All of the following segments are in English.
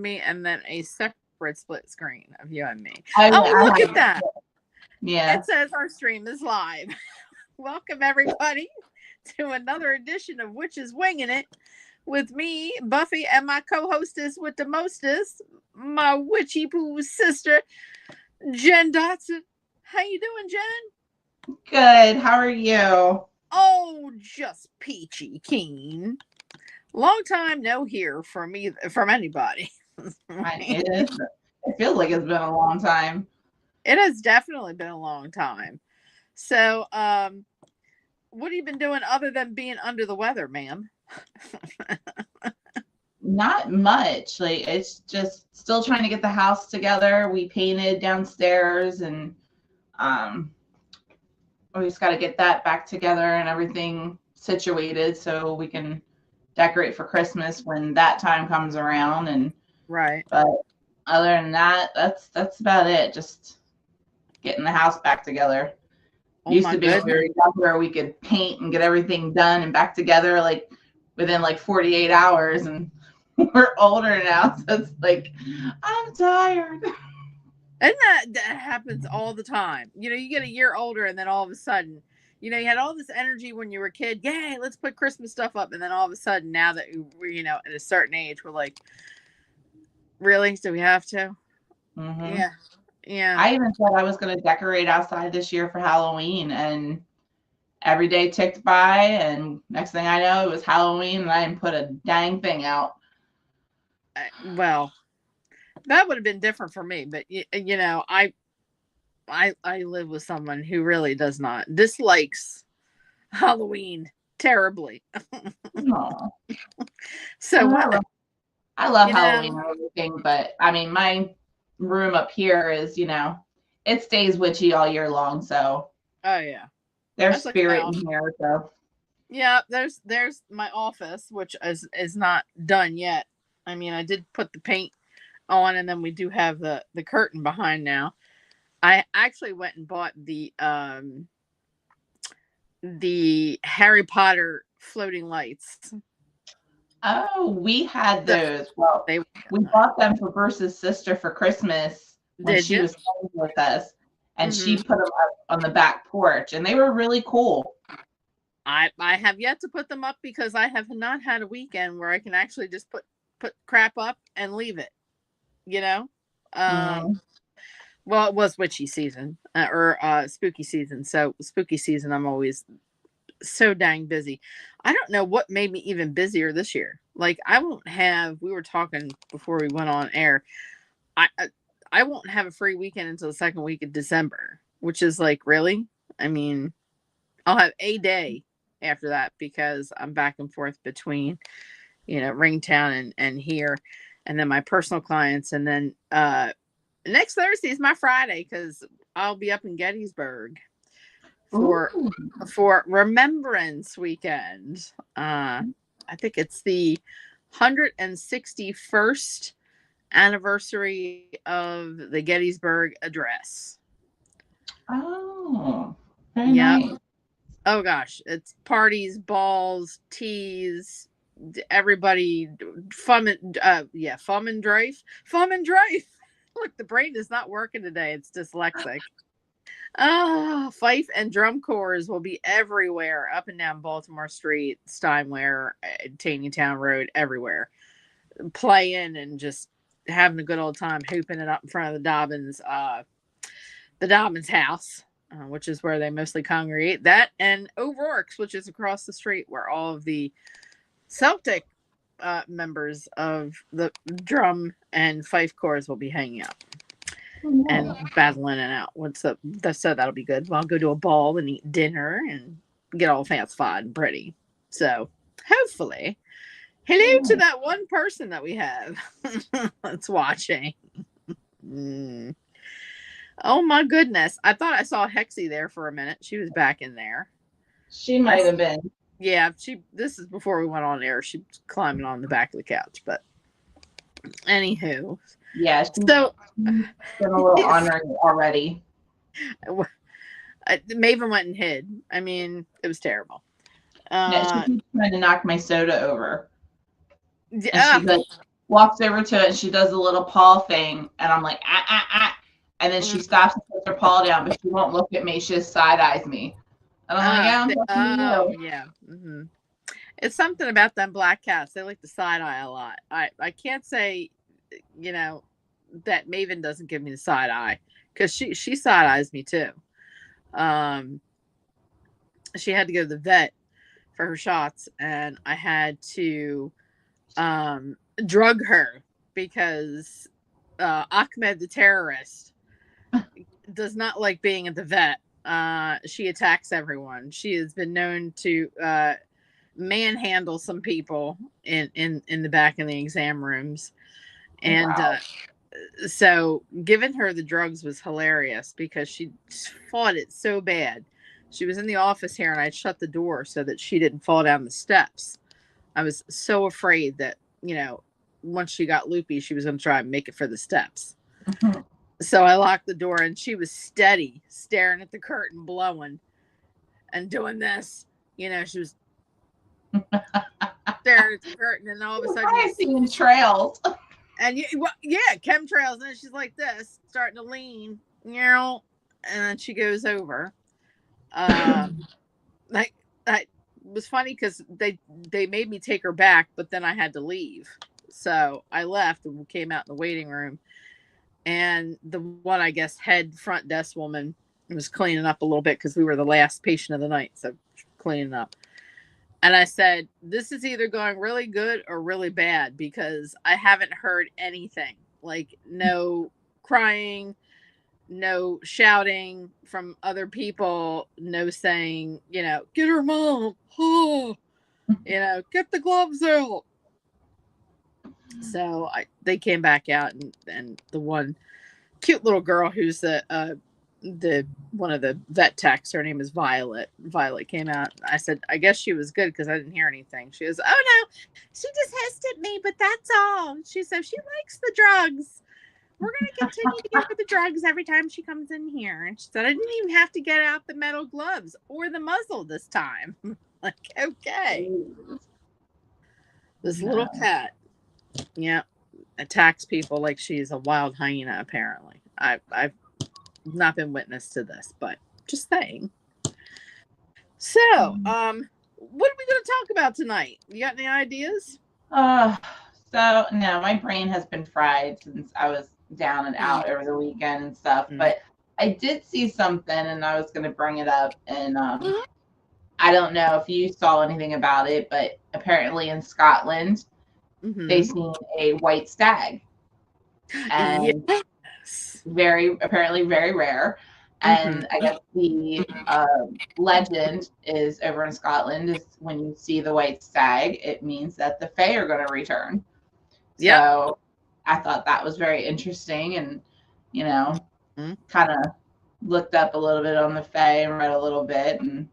me and then a separate split screen of you and me. I, Oh, I look have, at that. yeah. It says our stream is live. Welcome, everybody, to another edition of Witches Wingin' It with me, Buffy, and my co-hostess with the mostest, my witchy poo sister, Jen Dotson. How you doing, Jen? Good. How are you? Oh, just peachy keen. Long time no hear from anybody. It feels like it's been a long time. It has definitely been a long time. So, what have you been doing other than being under the weather, ma'am? Not much. Like, it's just still trying to get the house together. We painted downstairs, and we just got to get that back together and everything situated so we can decorate for Christmas when that time comes around. And Right. but other than that, that's about it. Just getting the house back together. Oh Used my to be when we were younger, we could paint and get everything done and back together like within like 48 hours. And we're older now, so it's like, I'm tired. And that happens all the time. You know, you get a year older and then all of a sudden, you know, you had all this energy when you were a kid. Yay, let's put Christmas stuff up. And then all of a sudden, now that we're, you know, at a certain age, we're like, really? Do we have to? Mm-hmm. Yeah. Yeah. I even said I was going to decorate outside this year for Halloween, and every day ticked by, and next thing I know, it was Halloween, and I didn't put a dang thing out. Well, that would have been different for me, but you know, I live with someone who really does not dislikes Halloween terribly. So I love you Halloween know, and everything, but I mean, my room up here is, it stays witchy all year long, so oh yeah, there's that's like my spirit in office. here. So Yeah, there's my office, which is not done yet. I mean, I did put the paint on, and then we do have the curtain behind now. I actually went and bought the Harry Potter floating lights. oh, we had So those. Well, they we bought them for Bruce's sister for Christmas when did she you? was staying with us, and she Mm-hmm. put them up on the back porch, and they were really cool. I have yet to put them up because I have not had a weekend where I can actually just put crap up and leave it. You know, Mm-hmm. well, it was witchy season or spooky season. So spooky season, I'm always so dang busy. I don't know what made me even busier this year. Like I won't have. We were talking before we went on air. I won't have a free weekend until the second week of December, which is like really. I mean, I'll have a day after that because I'm back and forth between, you know, Ringtown and here, and then my personal clients, and then next Thursday is my Friday because I'll be up in Gettysburg for Ooh. Remembrance Weekend. I think it's the 161st anniversary of the Gettysburg Address. Oh, very Yeah. nice. Oh gosh, it's parties, balls, teas, everybody, fun and fun and drive, fun and drive. Look, the brain is not working today. It's dyslexic. Fife and drum corps will be everywhere, up and down Baltimore Street, Steinway, Taneytown Road, everywhere, playing and just having a good old time, hooping it up in front of the Dobbins house, which is where they mostly congregate. That and O'Rourke's, which is across the street, where all of the Celtic members of the drum and fife corps will be hanging out and battling it out. So that'll be good. Well, I'll go to a ball and eat dinner and get all fancified and pretty. So hopefully, hello to that one person that we have that's watching. Oh my goodness. I thought I saw Hexie there for a minute. She was back in there. She might have been. Yeah, this is before we went on air. She was climbing on the back of the couch, but anywho. Yeah, So been a little honoring already. Maven went and hid. I mean, it was terrible. Yeah, she keeps trying to knock my soda over. Yeah. And she's like, walks over to it, and she does a little paw thing, and I'm like, ah, ah, ah. And then she Mm. stops and puts her paw down, but she won't look at me. She just side eyes me. And I'm like, yeah, I'm talking to Oh you. yeah. It's something about them black cats. They like to side eye a lot. I can't say, you know, that Maven doesn't give me the side eye because she side eyes me too. Um, she had to go to the vet for her shots, and I had to drug her because Ahmed the terrorist does not like being at the vet. She attacks everyone. She has been known to manhandle some people in the back in the exam rooms, Oh, and wow. so giving her the drugs was hilarious because she fought it so bad. She was in the office here, and I shut the door so that she didn't fall down the steps. I was so afraid that, once she got loopy, she was going to try and make it for the steps. So I locked the door, and she was steady, staring at the curtain, blowing and doing this. She was staring at the curtain, and all of a You're sudden, probably seeing trails. yeah, chemtrails, and then she's like this, starting to lean, and then she goes over. Like that was funny because they made me take her back, but then I had to leave, so I left and came out in the waiting room, and the one, I guess, head front desk woman was cleaning up a little bit because we were the last patient of the night, so cleaning up. And I said, this is either going really good or really bad because I haven't heard anything. Like, no crying, no shouting from other people, no saying, get her mom, oh, get the gloves out. So they came back out, and the one cute little girl who's the one of the vet techs, her name is Violet. Violet came out. I said, I guess she was good because I didn't hear anything. She goes, oh no, she just hissed at me, but that's all. She said she likes the drugs. We're gonna continue to give her the drugs every time she comes in here. And she said, I didn't even have to get out the metal gloves or the muzzle this time. Like, okay. This little No. cat, yeah, attacks people like she's a wild hyena, apparently. I've not been witness to this, but just saying. So, what are we going to talk about tonight? You got any ideas? Uh, so no, my brain has been fried since I was down and out over the weekend and stuff. Mm-hmm. But I did see something, and I was going to bring it up. And I don't know if you saw anything about it, but apparently in Scotland, they Mm-hmm. seen a white stag, and Yes. apparently very rare. Mm-hmm. And I guess the legend is over in Scotland is when you see the white stag, it means that the Fae are going to return. Yep. So I thought that was very interesting, and Mm-hmm. kind of looked up a little bit on the Fae and read a little bit, and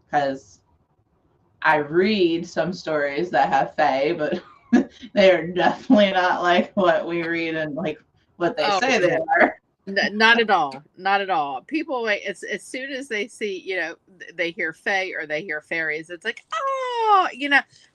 because I read some stories that have Fae, but they are definitely not like what we read and like what they Oh say they yeah. are. Not at all. Not at all. People, like, it's as soon as they see, they hear Fae or they hear fairies, it's like, oh,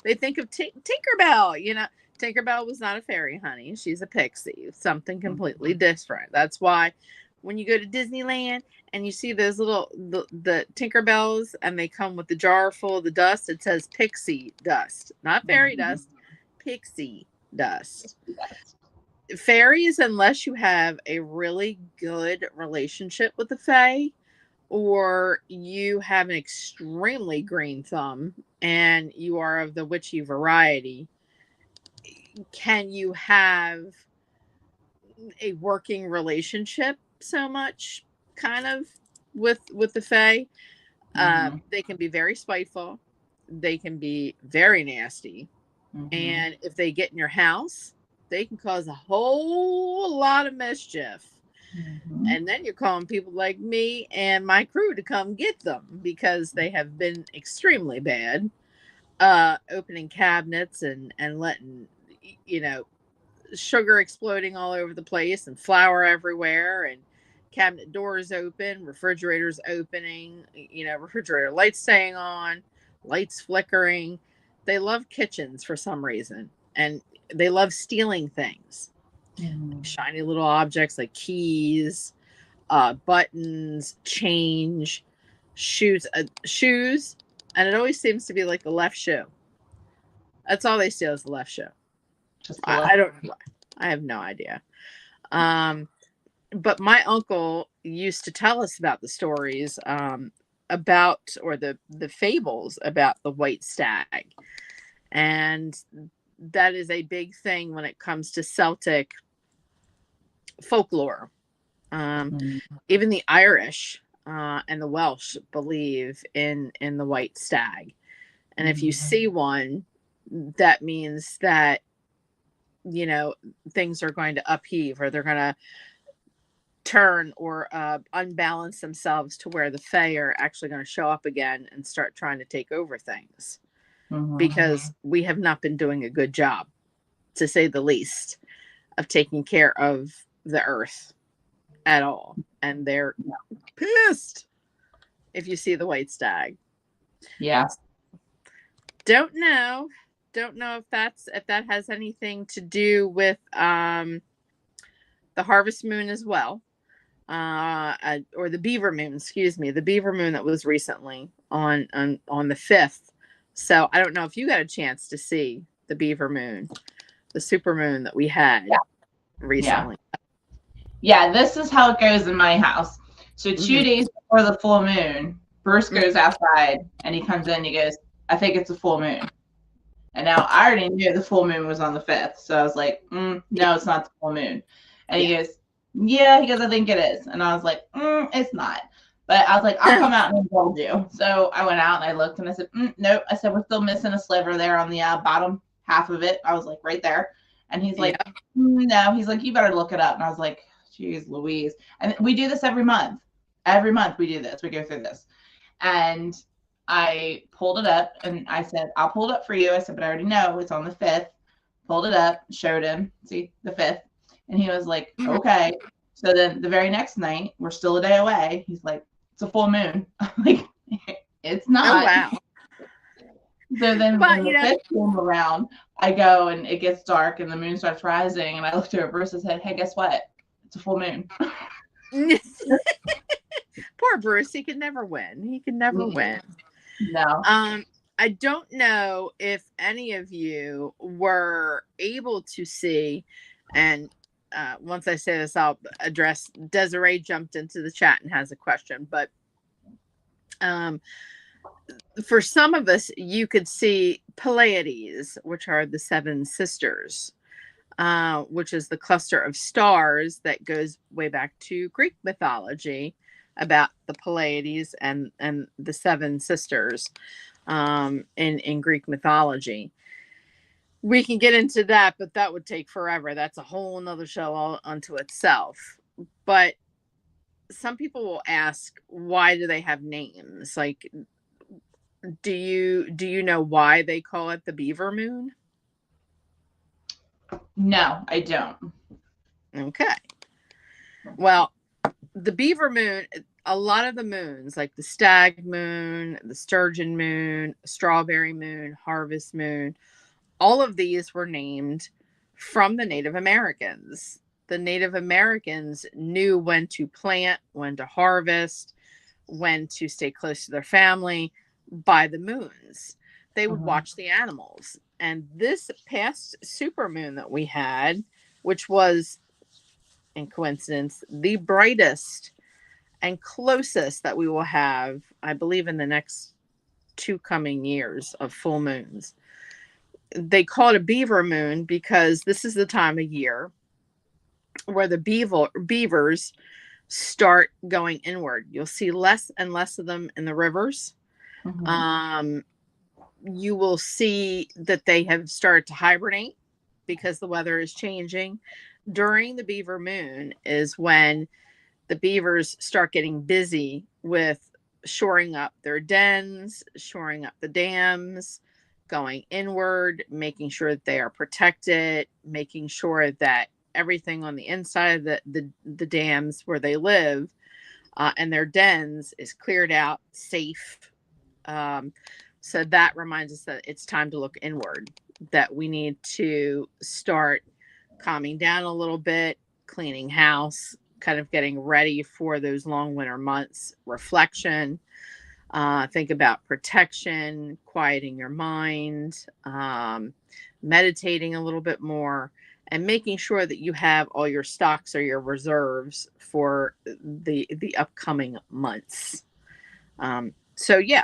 they think of Tinkerbell. Tinkerbell was not a fairy, honey. She's a pixie. Something completely different. That's why when you go to Disneyland and you see those the Tinkerbells, and they come with the jar full of the dust, it says pixie dust, not fairy dust, pixie dust. Fairies, unless you have a really good relationship with the Fae, or you have an extremely green thumb and you are of the witchy variety, can you have a working relationship so much, kind of, with the Fae? Mm-hmm. They can be very spiteful. They can be very nasty. Mm-hmm. And if they get in your house, they can cause a whole lot of mischief. Mm-hmm. And then you're calling people like me and my crew to come get them because they have been extremely bad. Opening cabinets and letting, you know, sugar exploding all over the place and flour everywhere, and cabinet doors open, refrigerators opening, refrigerator lights staying on, lights flickering. They love kitchens for some reason. And they love stealing things, Mhm. shiny little objects like keys, buttons, change, shoes, and it always seems to be like the left shoe. That's all they steal is the left shoe. Just the I left. don't. I have no idea. Um, but my uncle used to tell us about the stories about, or the fables about the white stag, and that is a big thing when it comes to Celtic folklore. Um, Mhm. Even the Irish and the Welsh believe in the white stag, and if you Mhm. see one, that means that things are going to upheave, or they're going to turn or unbalance themselves to where the Fae are actually going to show up again and start trying to take over things, Mhm. because we have not been doing a good job, to say the least, of taking care of the earth at all. And they're pissed if you see the white stag. Yeah. Don't know if that has anything to do with the harvest moon as well, or the beaver moon, excuse me, the beaver moon that was recently on the 5th. So I don't know if you got a chance to see the beaver moon, the super moon that we had Yeah. Yeah. recently. Yeah. This is how it goes in my house. So Hmm. 2 days before the full moon, Bruce goes outside and he comes in. He goes, "I think it's a full moon." And now I already knew the full moon was on the 5th. So I was like, no, it's not the full moon. And he Yeah. goes, yeah, he goes, I think it is. And I was like, it's not. But I was like, I'll come out and indulge you. So I went out and I looked and I said, nope. I said, we're still missing a sliver there on the bottom half of it. I was like, right there. And he's like, Yeah. no. He's like, you better look it up. And I was like, geez, Louise. And we do this every month. Every month we do this. We go through this. And I pulled it up and I said, I'll pull it up for you. I said, but I already know it's on the 5th. Pulled it up, showed him, see, the 5th. And he was like, okay. So then the very next night, we're still a day away. He's like, it's a full moon. I'm like, it's Oh not. wow. So then But when the 5th came around, I go and it gets dark and the moon starts rising. And I looked over Bruce and said, hey, guess what? It's a full moon. poor Bruce, he could never win. He could never win. No. I don't know if any of you were able to see, and once I say this, I'll address. Desiree jumped into the chat and has a question, but um, for some of us, you could see Pleiades, which are the seven sisters, which is the cluster of stars that goes way back to Greek mythology about the Pleiades and the seven sisters in Greek mythology. We can get into that, but that would take forever. That's a whole nother show all unto itself. But some people will ask, why do they have names? Like, do you know why they call it the beaver moon? No, I don't. Okay. Well, the beaver moon, a lot of the moons, like the stag moon, the sturgeon moon, strawberry moon, harvest moon, all of these were named from the Native Americans. The Native Americans knew when to plant, when to harvest, when to stay close to their family by the moons. They would Uh-huh. watch the animals. And this past supermoon that we had, which was, in coincidence, the brightest and closest that we will have, I believe, in the next 2 coming years of full moons. They call it a beaver moon because this is the time of year where the beavers start going inward. You'll see less and less of them in the rivers. Uh-huh. Um, you will see that they have started to hibernate because the weather is changing. During the beaver moon is when the beavers start getting busy with shoring up their dens, shoring up the dams, going inward, making sure that they are protected, making sure that everything on the inside of the dams where they live and their dens is cleared out, safe. Um, so that reminds us that it's time to look inward. that we need to start calming down a little bit, cleaning house, kind of getting ready for those long winter months, reflection. Think about protection, quieting your mind, meditating a little bit more, and making sure that you have all your stocks or your reserves for the upcoming months. So yeah,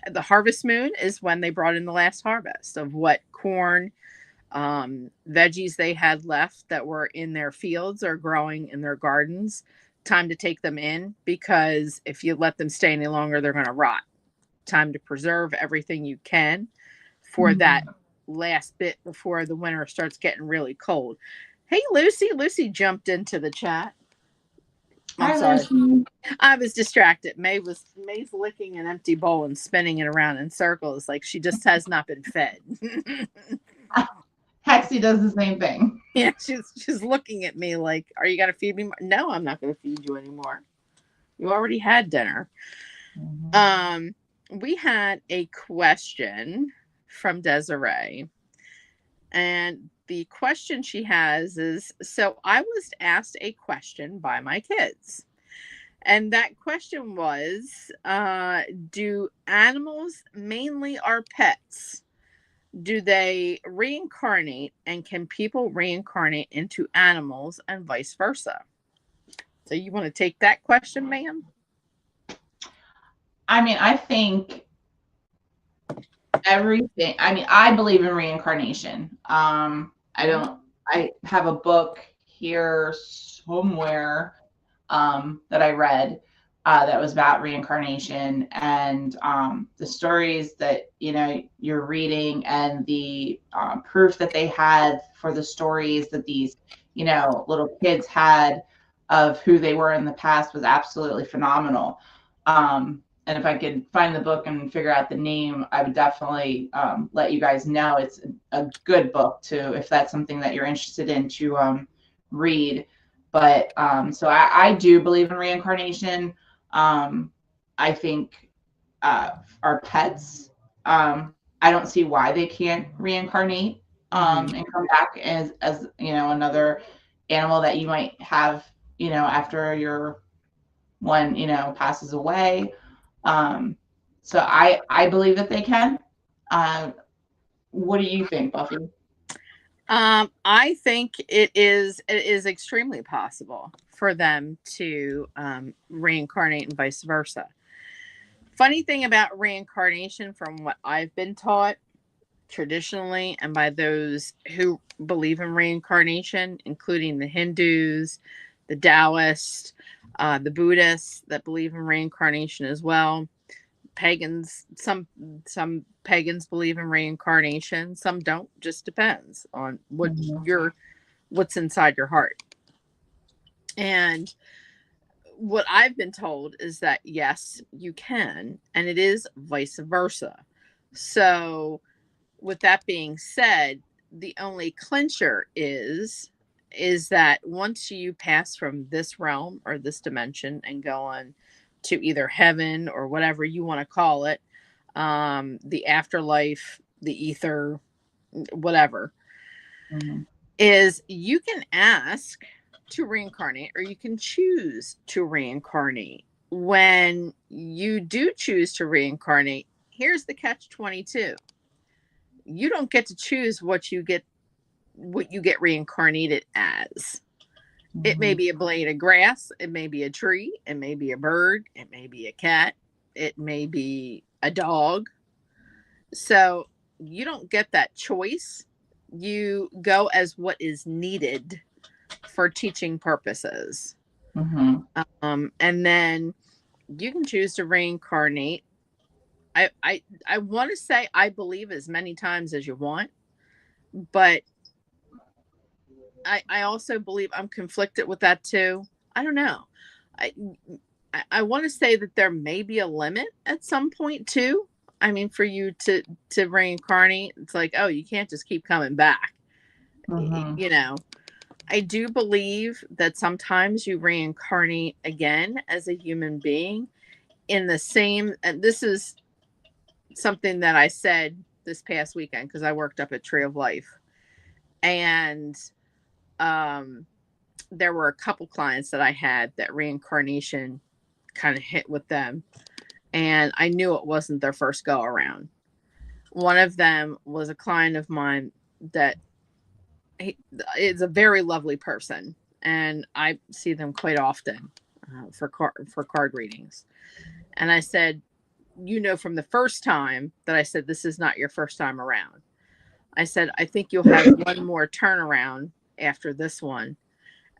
the harvest moon is when they brought in the last harvest of what corn, veggies they had left that were in their fields or growing in their gardens. Time to take them in, because if you let them stay any longer, they're going to rot. Time to preserve everything you can for that last bit before the winter starts getting really cold. Hey, Lucy. Lucy jumped into the chat. I'm Hi, sorry. Lucy. I was distracted. May's licking an empty bowl and spinning it around in circles like she just has not been fed. Hexie does the same thing. Yeah, she's looking at me like, "Are you gonna feed me more?" No, I'm not gonna feed you anymore. You already had dinner. We had a question from Desiree, and the question she has is, so I was asked a question by my kids. And that question was, do animals, mainly our pets, do they reincarnate, and can people reincarnate into animals and vice versa? So you want to take that question, ma'am? I mean, I think everything. I mean, I believe in reincarnation. I have a book here somewhere that I read that was about reincarnation, and the stories that you're reading, and the proof that they had for the stories that these little kids had of who they were in the past was absolutely phenomenal. And if I could find the book and figure out the name, I would definitely let you guys know. It's a good book too, if that's something that you're interested in to read. But so I do believe in reincarnation. I think our pets, I don't see why they can't reincarnate and come back as another animal that you might have after your one passes away. So I believe that they can. What do you think, Buffy? I think it is extremely possible for them to reincarnate and vice versa. Funny thing about reincarnation, from what I've been taught traditionally and by those who believe in reincarnation, including the Hindus, the Taoists, the Buddhists that believe in reincarnation as well. Pagans, some pagans believe in reincarnation, some don't. Just depends on what's inside your heart. And what I've been told is that yes, you can, and it is vice versa. So, with that being said, the only clincher is that once you pass from this realm or this dimension and go on to either heaven or whatever you want to call it, the afterlife, the ether, whatever, is you can ask to reincarnate or you can choose to reincarnate. When you do choose to reincarnate, here's the catch 22. You don't get to choose what you get reincarnated as. It may be a blade of grass, it may be a tree, it may be a bird, it may be a cat, it may be a dog. So you don't get that choice. You go as what is needed for teaching purposes. And then you can choose to reincarnate. I want to say I believe as many times as you want, but I also believe I'm conflicted with that too. I don't know. I I want to say that there may be a limit at some point too. I mean, for you to reincarnate, it's like, oh, you can't just keep coming back. You know, I do believe that sometimes you reincarnate again as a human being in the same, and this is something that I said this past weekend because I worked up at Tree of Life, and um, there were a couple clients that I had that reincarnation kind of hit with them, and I knew it wasn't their first go around. One of them was a client of mine that is a very lovely person, and I see them quite often for card readings. And I said, you know, from the first time that I said, this is not your first time around. I said, I think you'll have one more turnaround after this one.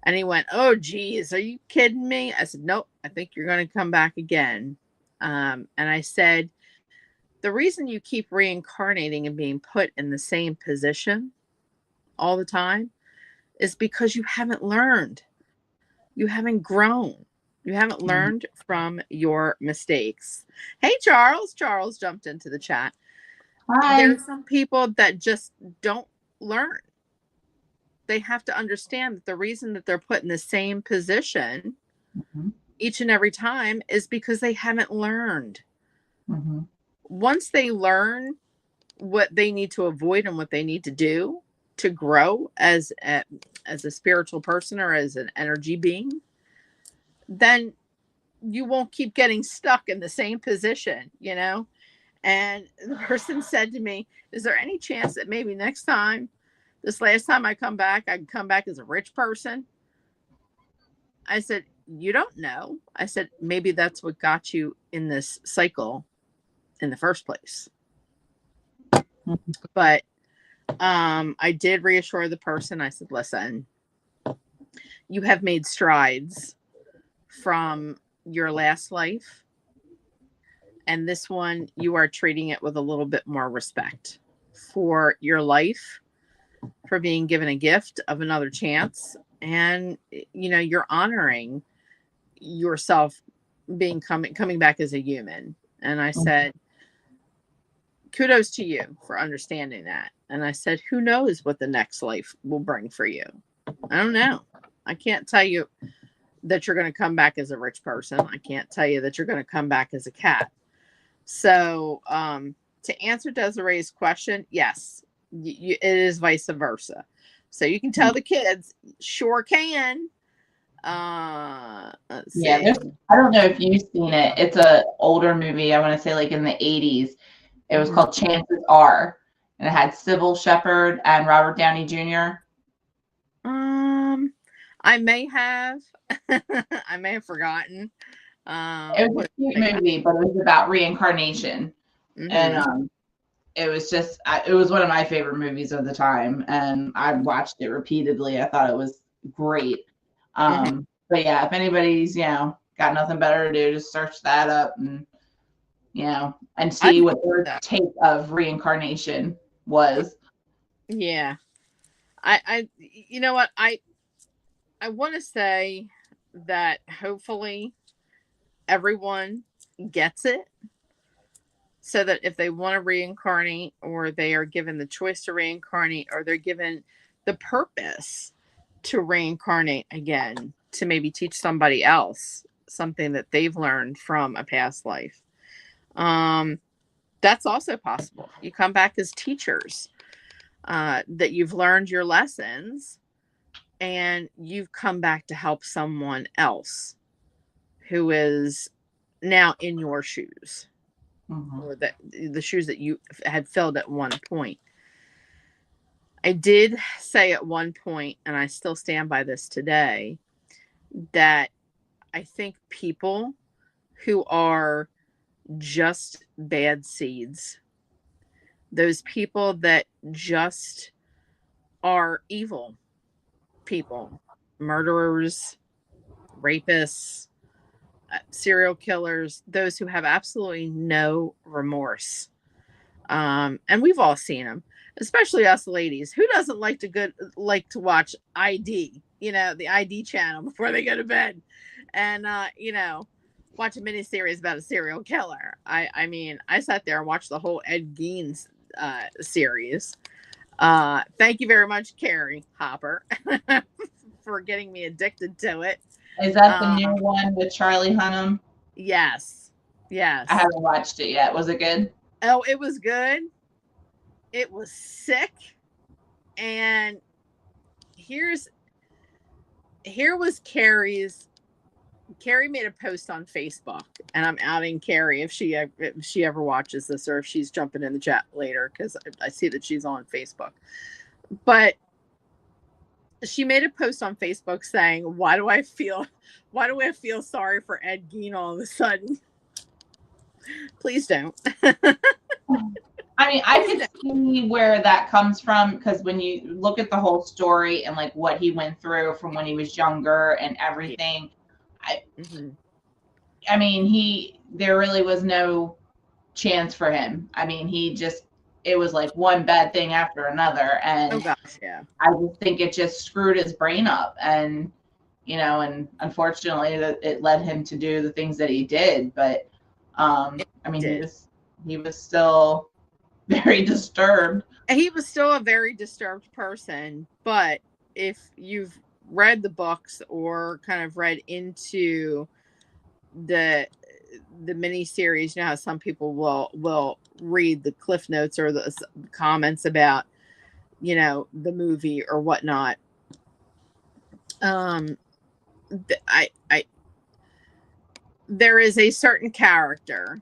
And he went, oh, geez, are you kidding me? I said, nope, I think you're going to come back again. And I said, the reason you keep reincarnating and being put in the same position all the time is because you haven't learned. You haven't grown. You haven't learned from your mistakes. Hey, Charles. Charles jumped into the chat. Hi. There are some people that just don't learn. They have to understand that the reason that they're put in the same position each and every time is because they haven't learned. Once they learn what they need to avoid and what they need to do to grow as a spiritual person or as an energy being, then you won't keep getting stuck in the same position, you know? And the person said to me, is there any chance that maybe next time, this last time I come back, I can come back as a rich person? I said, you don't know. I said, maybe that's what got you in this cycle in the first place. But I did reassure the person. I said, listen, you have made strides from your last life, and this one you are treating it with a little bit more respect for your life, for being given a gift of another chance, and you know, you're honoring yourself being coming back as a human. And I said, kudos to you for understanding that. And I said, who knows what the next life will bring for you? I don't know. I can't tell you that you're going to come back as a rich person. I can't tell you that you're going to come back as a cat. So to answer Desiree's question, yes, it is vice versa. So you can tell the kids, sure can. Let's see. Yeah, I don't know if you've seen it. It's an older movie. I want to say like in the 80s. It was called Chances Are, and it had Sybil Shepherd and Robert Downey Jr. I may have, I may have forgotten. It was a cute movie, but it was about reincarnation, and it was just, it was one of my favorite movies of the time, and I watched it repeatedly. I thought it was great. But yeah, if anybody's, you know, got nothing better to do, just search that up and, you know, and see what their take of reincarnation was. Yeah. You know what? I want to say that hopefully everyone gets it, so that if they want to reincarnate, or they are given the choice to reincarnate, or they're given the purpose to reincarnate again, to maybe teach somebody else something that they've learned from a past life. That's also possible. You come back as teachers, that you've learned your lessons, and you've come back to help someone else who is now in your shoes, or the shoes that you had filled at one point. I did say at one point, and I still stand by this today, that I think people who are just bad seeds, those people that just are evil people, murderers, rapists, serial killers, those who have absolutely no remorse. And we've all seen them, especially us ladies. Who doesn't like to watch ID, you know, the ID channel before they go to bed, and you know, watch a miniseries about a serial killer? I mean, I sat there and watched the whole Ed Gein's series. Thank you very much, Carrie Hopper, for getting me addicted to it. Is that the new one with Charlie Hunnam? Yes. I haven't watched it yet. Was it good? Oh, it was good. It was sick. And here was Carrie made a post on Facebook, and I'm outing Carrie if she ever watches this, or if she's jumping in the chat later, because I see that she's on Facebook. But she made a post on Facebook saying, why do I feel sorry for Ed Gein all of a sudden? Please don't. I mean, I could see where that comes from, because when you look at the whole story and like what he went through from when he was younger and everything, Mm-hmm. I mean, there really was no chance for him. I mean, it was like one bad thing after another, Oh and gosh, yeah. I just think it just screwed his brain up, and and unfortunately, that it led him to do the things that he did. But I mean, Did. he was still very disturbed. He was still a very disturbed person, but if you've read the books or kind of read into the mini series, you know how some people will read the cliff notes or the comments about the movie or whatnot. um I there is a certain character,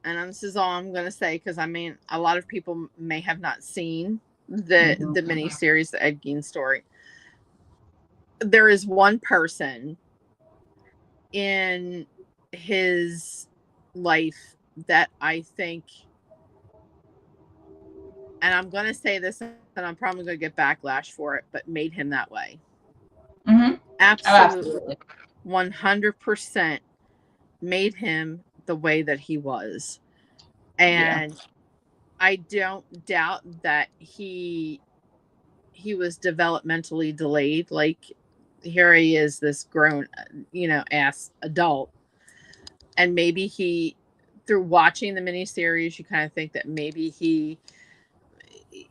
and this is all I'm going to say, because I mean a lot of people may have not seen the mini series, the Ed Gein story. There is one person in his life that I think, and I'm going to say this, and I'm probably going to get backlash for it, but made him that way. Mm-hmm. Oh, Absolutely. 100% made him the way that he was. And I don't doubt that he was developmentally delayed. Like, here he is, this grown, ass adult. And maybe through watching the miniseries, you kind of think that maybe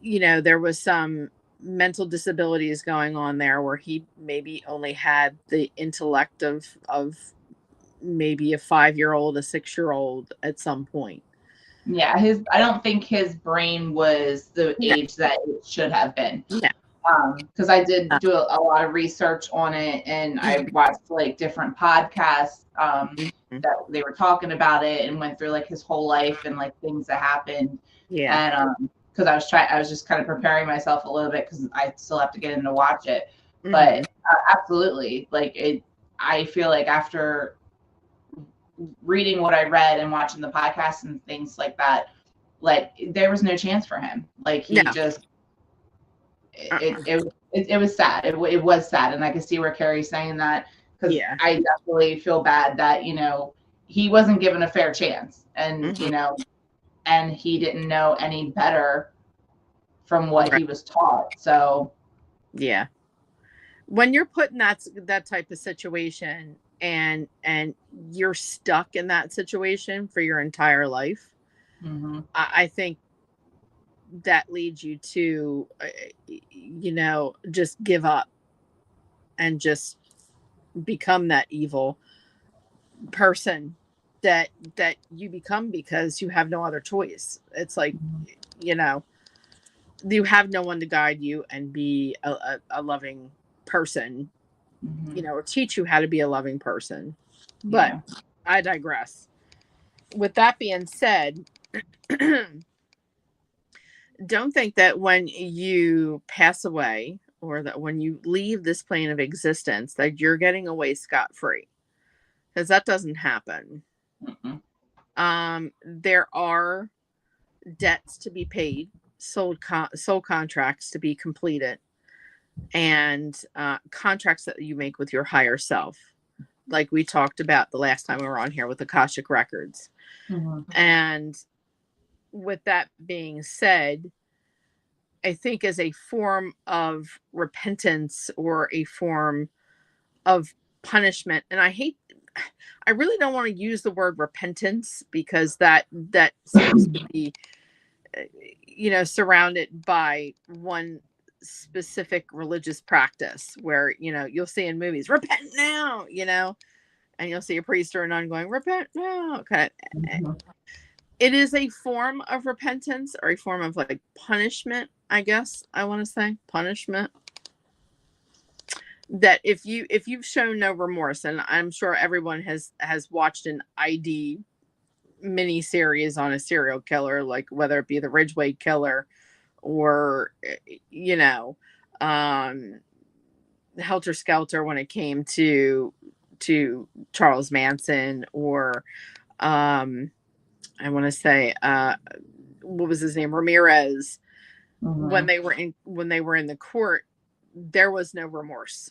there was some mental disabilities going on there, where he maybe only had the intellect of maybe a 5-year-old, a 6-year-old at some point. Yeah, I don't think his brain was the age that it should have been. Yeah. Because I did do a lot of research on it, and I watched like different podcasts that they were talking about it, and went through like his whole life and like things that happened. Yeah. And because I was just kind of preparing myself a little bit, because I still have to get in to watch it. Mm-hmm. But absolutely, like I feel like after reading what I read and watching the podcasts and things like that, like there was no chance for him. Like he just it was sad. It was sad, and I could see where Carrie's saying that, because I definitely feel bad that he wasn't given a fair chance, and and he didn't know any better from what he was taught. So yeah, when you're put in that type of situation, and you're stuck in that situation for your entire life, I think that leads you to just give up and just become that evil person that you become, because you have no other choice. It's like, you have no one to guide you and be a loving person, or teach you how to be a loving person. But I digress. With that being said, don't think that when you pass away, or that when you leave this plane of existence, that you're getting away scot-free, because that doesn't happen. There are debts to be paid, soul contracts to be completed, and contracts that you make with your higher self, like we talked about the last time we were on here with Akashic Records. And with that being said, I think as a form of repentance, or a form of punishment, and I really don't want to use the word repentance, because that seems to be surrounded by one specific religious practice, where you'll see in movies, repent now, and you'll see a priest or a nun going, repent now, kind of. it is a form of repentance, or a form of like punishment, I guess I want to say punishment. That if you've shown no remorse, and I'm sure everyone has watched an ID mini series on a serial killer, like whether it be the Ridgeway killer, or you know, um Helter Skelter when it came to Charles Manson, or um I want to say what was his name, Ramirez. Mm-hmm. When they were in the court, there was no remorse.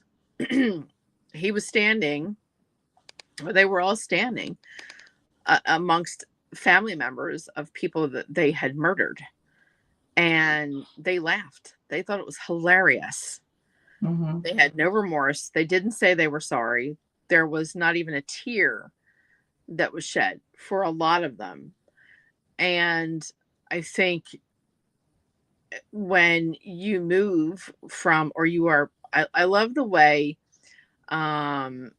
He was standing, they were all standing amongst family members of people that they had murdered, and they laughed. They thought it was hilarious. Mm-hmm. They had no remorse. They didn't say they were sorry. There was not even a tear that was shed for a lot of them. And I think when you move from, or you are, I love the way um,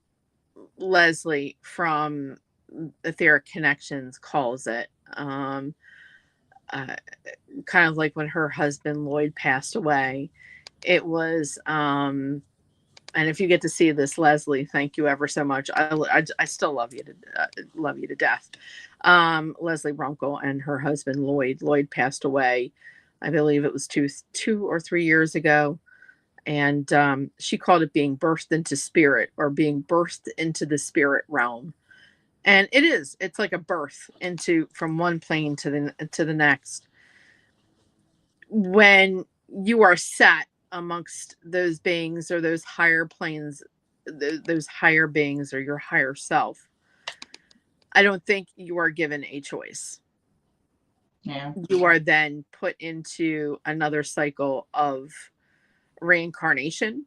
Leslie from Etheric Connections calls it. Uh, Kind of like when her husband Lloyd passed away. It was, and if you get to see this, Leslie, thank you ever so much. I still love you to death. Leslie Runkle and her husband Lloyd. Lloyd passed away, I believe it was 2 or 3 years ago, and she called it being birthed into spirit, or being birthed into the spirit realm. And it is. It's like a birth into, from one plane to the next. When you are set amongst those beings, or those higher planes, those higher beings, or your higher self, I don't think you are given a choice. Yeah. You are then put into another cycle of reincarnation.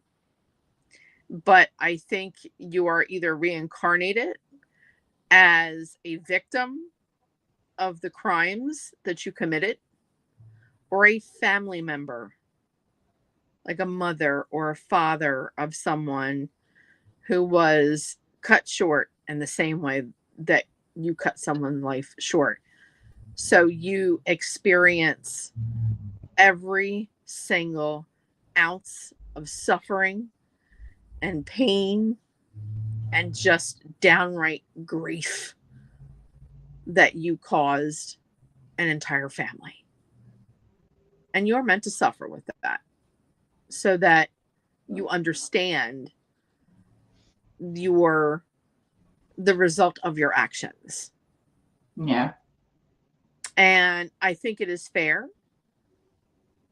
But I think you are either reincarnated as a victim of the crimes that you committed, or a family member, like a mother or a father of someone who was cut short in the same way that you cut someone's life short. So you experience every single ounce of suffering and pain and just downright grief that you caused an entire family. And you're meant to suffer with that, so that you understand your the result of your actions. Yeah. And I think it is fair,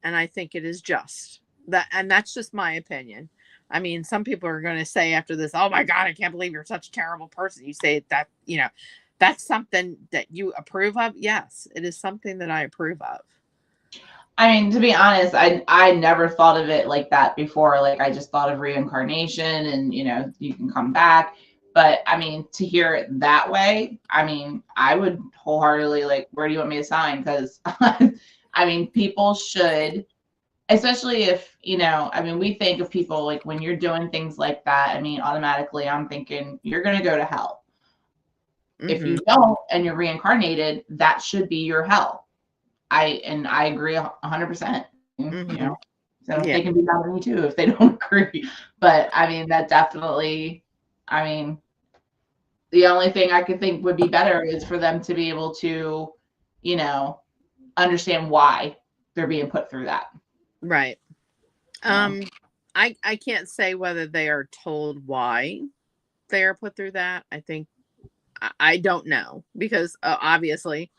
and I think it is just. That, and that's just my opinion. I mean, some people are going to say after this, "Oh my god, I can't believe you're such a terrible person." You say that, that's something that you approve of. Yes, it is something that I approve of. I mean, to be honest, I never thought of it like that before. Like I just thought of reincarnation and you can come back. But I mean, to hear it that way, I mean, I would wholeheartedly like, where do you want me to sign? Because I mean, people should, especially if, I mean, we think of people like when you're doing things like that, I mean, automatically I'm thinking you're gonna go to hell. If Mm-hmm. you don't and you're reincarnated, that should be your hell. I agree 100%. Mm-hmm. So Yeah. they can be mad at me too if they don't agree. But I mean, that definitely. I mean, the only thing I could think would be better is for them to be able to, you know, understand why they're being put through that. Right. You know. Um, I can't say whether they are told why they are put through that. I think I don't know, because obviously,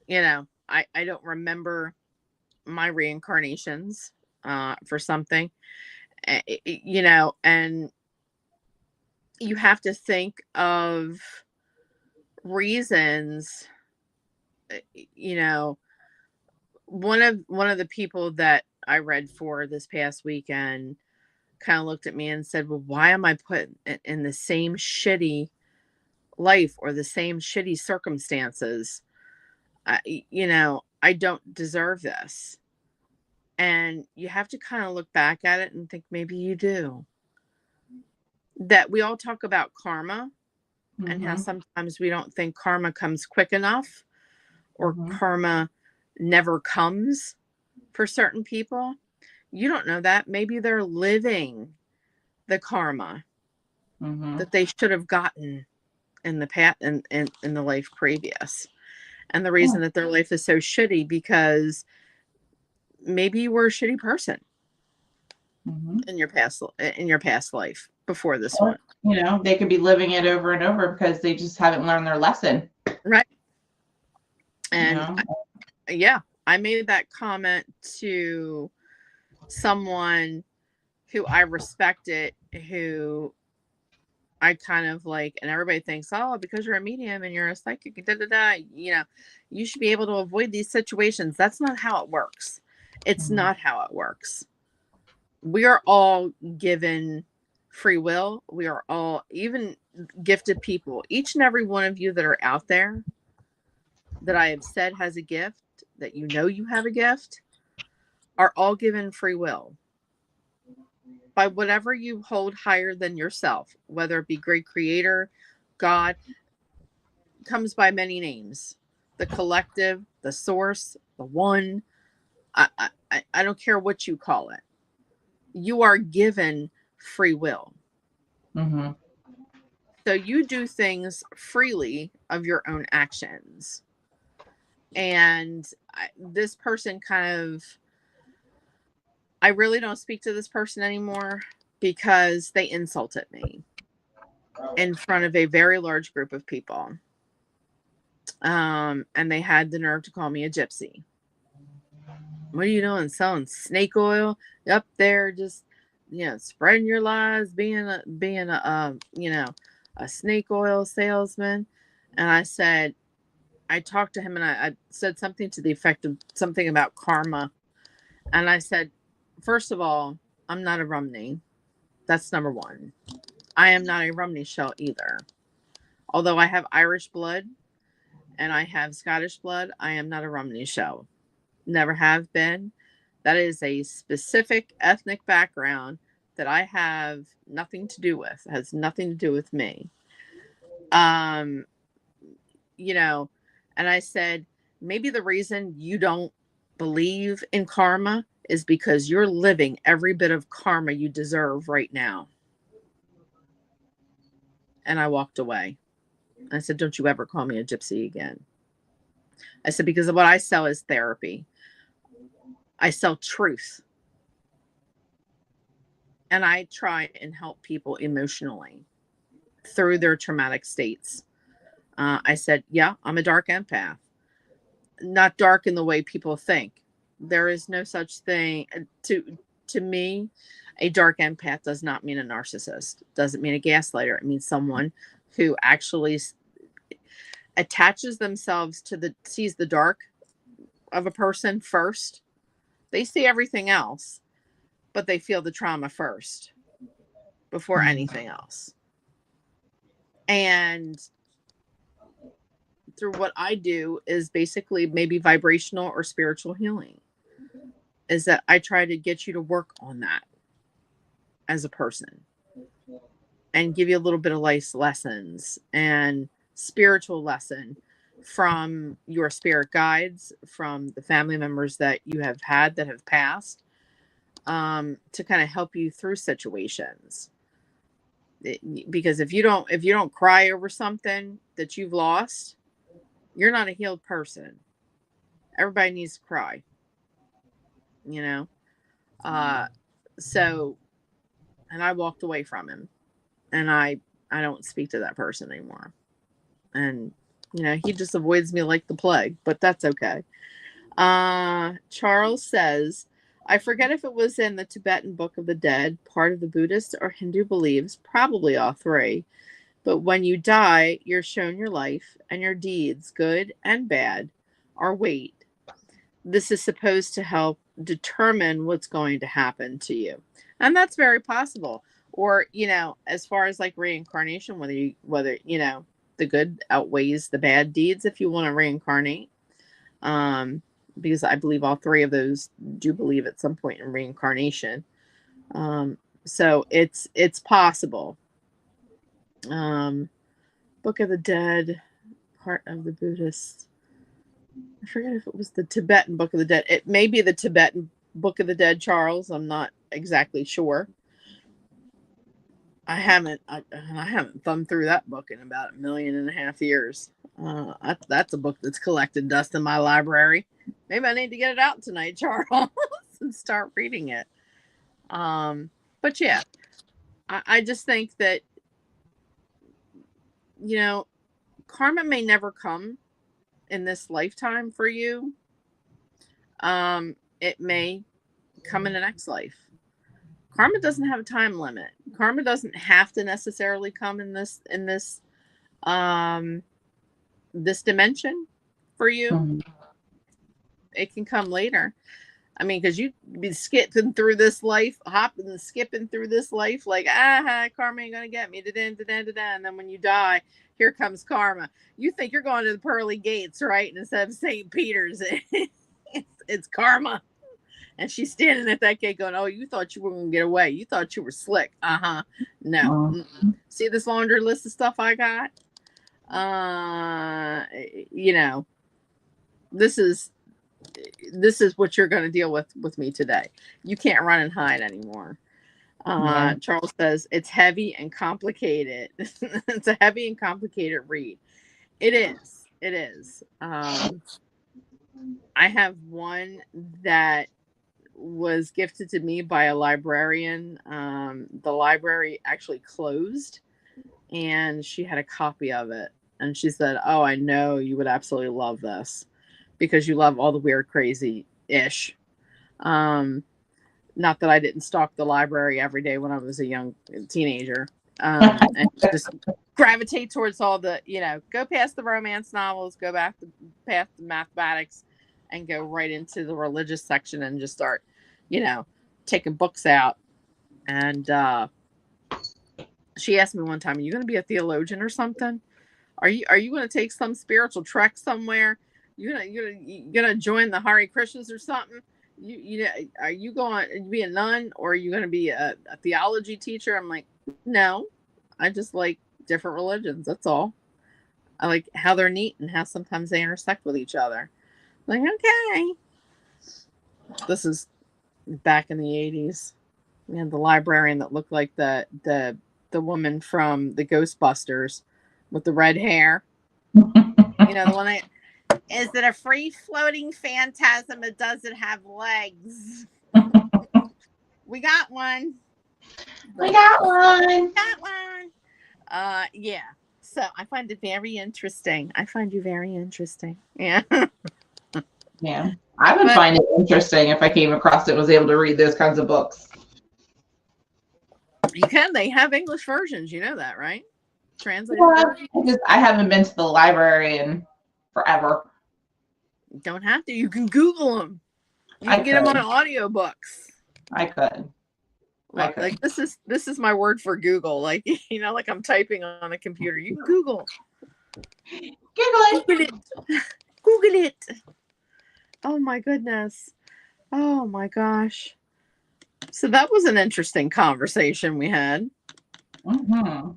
I don't remember my reincarnations for something, and you have to think of reasons. uh, You know, one of the people that I read for this past weekend kind of looked at me and said, "Well, why am I put in the same shitty life, or the same shitty circumstances? I don't deserve this." And you have to kind of look back at it and think maybe you do. That we all talk about karma, and how Mm-hmm. sometimes we don't think karma comes quick enough, or Mm-hmm. karma never comes for certain people. You don't know that. Maybe they're living the karma Mm-hmm. that they should have gotten in the past, in the life previous. And the Yeah. reason that their life is so shitty because maybe you were a shitty person Mm-hmm. in your past life before this Or, one. they could be living it over and over because they just haven't learned their lesson. Right. You And know. yeah, I made that comment to someone who I respected, who I kind of like, and everybody thinks, oh, because you're a medium and you're a psychic, da da da, you should be able to avoid these situations. That's not how it works. It's Mm-hmm. not how it works. We are all given free will. We are all even gifted people. Each and every one of you that are out there that I have said has a gift, that you have a gift, are all given free will by whatever you hold higher than yourself, whether it be great creator, God, comes by many names. The collective, the source, the one. I don't care what you call it. You are given free will. Mm-hmm. So you do things freely of your own actions. And this person I really don't speak to this person anymore because they insulted me in front of a very large group of people. And they had the nerve to call me a gypsy. What are you doing? Selling snake oil up there, just spreading your lies, being a snake oil salesman. And I talked to him and I said something to the effect of something about karma. And I said, first of all, I'm not a Rumney. That's number one. I am not a Rumney shell either. Although I have Irish blood and I have Scottish blood, I am not a Rumney shell. Never have been. That is a specific ethnic background that I have nothing to do with. It has nothing to do with me. Um, you know, and I said, maybe the reason you don't believe in karma is because you're living every bit of karma you deserve right now. And I walked away. I said, don't you ever call me a gypsy again. I said, because what I sell is therapy. I sell truth. And I try and help people emotionally through their traumatic states. I said, yeah, I'm a dark empath. Not dark in the way people think. There is no such thing to me. A dark empath does not mean a narcissist. Doesn't mean a gaslighter. It means someone who actually attaches themselves to sees the dark of a person first. They see everything else, but they feel the trauma first before Mm-hmm. anything else. And through what I do is basically maybe vibrational or spiritual healing. Is that I try to get you to work on that as a person and give you a little bit of life lessons and spiritual lesson from your spirit guides, from the family members that you have had that have passed, to kind of help you through situations. Because if you don't cry over something that you've lost, you're not a healed person. Everybody needs to cry, you know. Uh, so, and I walked away from him, and I don't speak to that person anymore. And he just avoids me like the plague, but that's okay. Charles says, I forget if it was in the Tibetan Book of the Dead, part of the Buddhist or Hindu beliefs, probably all three. But when you die, you're shown your life and your deeds, good and bad, are weighed. This is supposed to help determine what's going to happen to you. And that's very possible. Or, as far as like reincarnation, whether the good outweighs the bad deeds if you want to reincarnate. Um, because I believe all three of those do believe at some point in reincarnation. Um, so it's possible. Um, Book of the Dead, part of the Buddhist. I forget if it was the Tibetan Book of the Dead. It may be the Tibetan Book of the Dead, Charles. I'm not exactly sure. I haven't thumbed through that book in about 1.5 million years. That's a book that's collected dust in my library. Maybe I need to get it out tonight, Charles, and start reading it. But yeah, I just think that, you know, karma may never come in this lifetime for you. It may come in the next life. Karma doesn't have a time limit. Karma doesn't have to necessarily come in um this dimension for you. Mhm. It can come later. I mean, because you be skipping through this life, hopping and skipping through this life, like, karma ain't gonna get me, and then when you die, here comes karma. You think you're going to the pearly gates, right? And instead of St. Peter's, it's karma. And she's standing at that gate going, "Oh, you thought you were going to get away. You thought you were slick. Uh-huh. No. Mm-mm. See this laundry list of stuff I got? Uh, you know, this is what you're going to deal with me today. You can't run and hide anymore." Yeah. Charles says it's heavy and complicated. It's a heavy and complicated read. It is. It is. I have one that was gifted to me by a librarian. The library actually closed, and she had a copy of it. And she said, "Oh, I know you would absolutely love this because you love all the weird, crazy ish." Um, Not that I didn't stalk the library every day when I was a young teenager, and just gravitate towards all the, go past the romance novels, go back to past the mathematics, and go right into the religious section and just start, you know, taking books out. And she asked me one time, "Are you going to be a theologian or something? Are you going to take some spiritual trek somewhere? You gonna join the Hare Krishnas or something? Are you going to be a nun, or are you going to be a theology teacher?" I'm like, "No, I just like different religions. That's all. I like how they're neat and how sometimes they intersect with each other." I'm like, okay. This is back in the '80s. We had the librarian that looked like the woman from the Ghostbusters with the red hair. The one that, "Is it a free floating phantasm that doesn't have legs?" We got one. We Like, got one. got one. Yeah. So I find it very interesting. I find you very interesting. Yeah. Yeah. I would But find it interesting if I came across it, was able to read those kinds of books. you can. They have English versions. You know that, right? Translated Yeah, versions. I haven't been to the library in forever. You don't have to. You can Google them. You I can get them on could. audiobooks. I could. I Look, could. like this is my word for Google. Like, like I'm typing on a computer. You can Google. Google Google it. Google it. Oh my goodness. Oh my gosh. So that was an interesting conversation we had. Mm-hmm.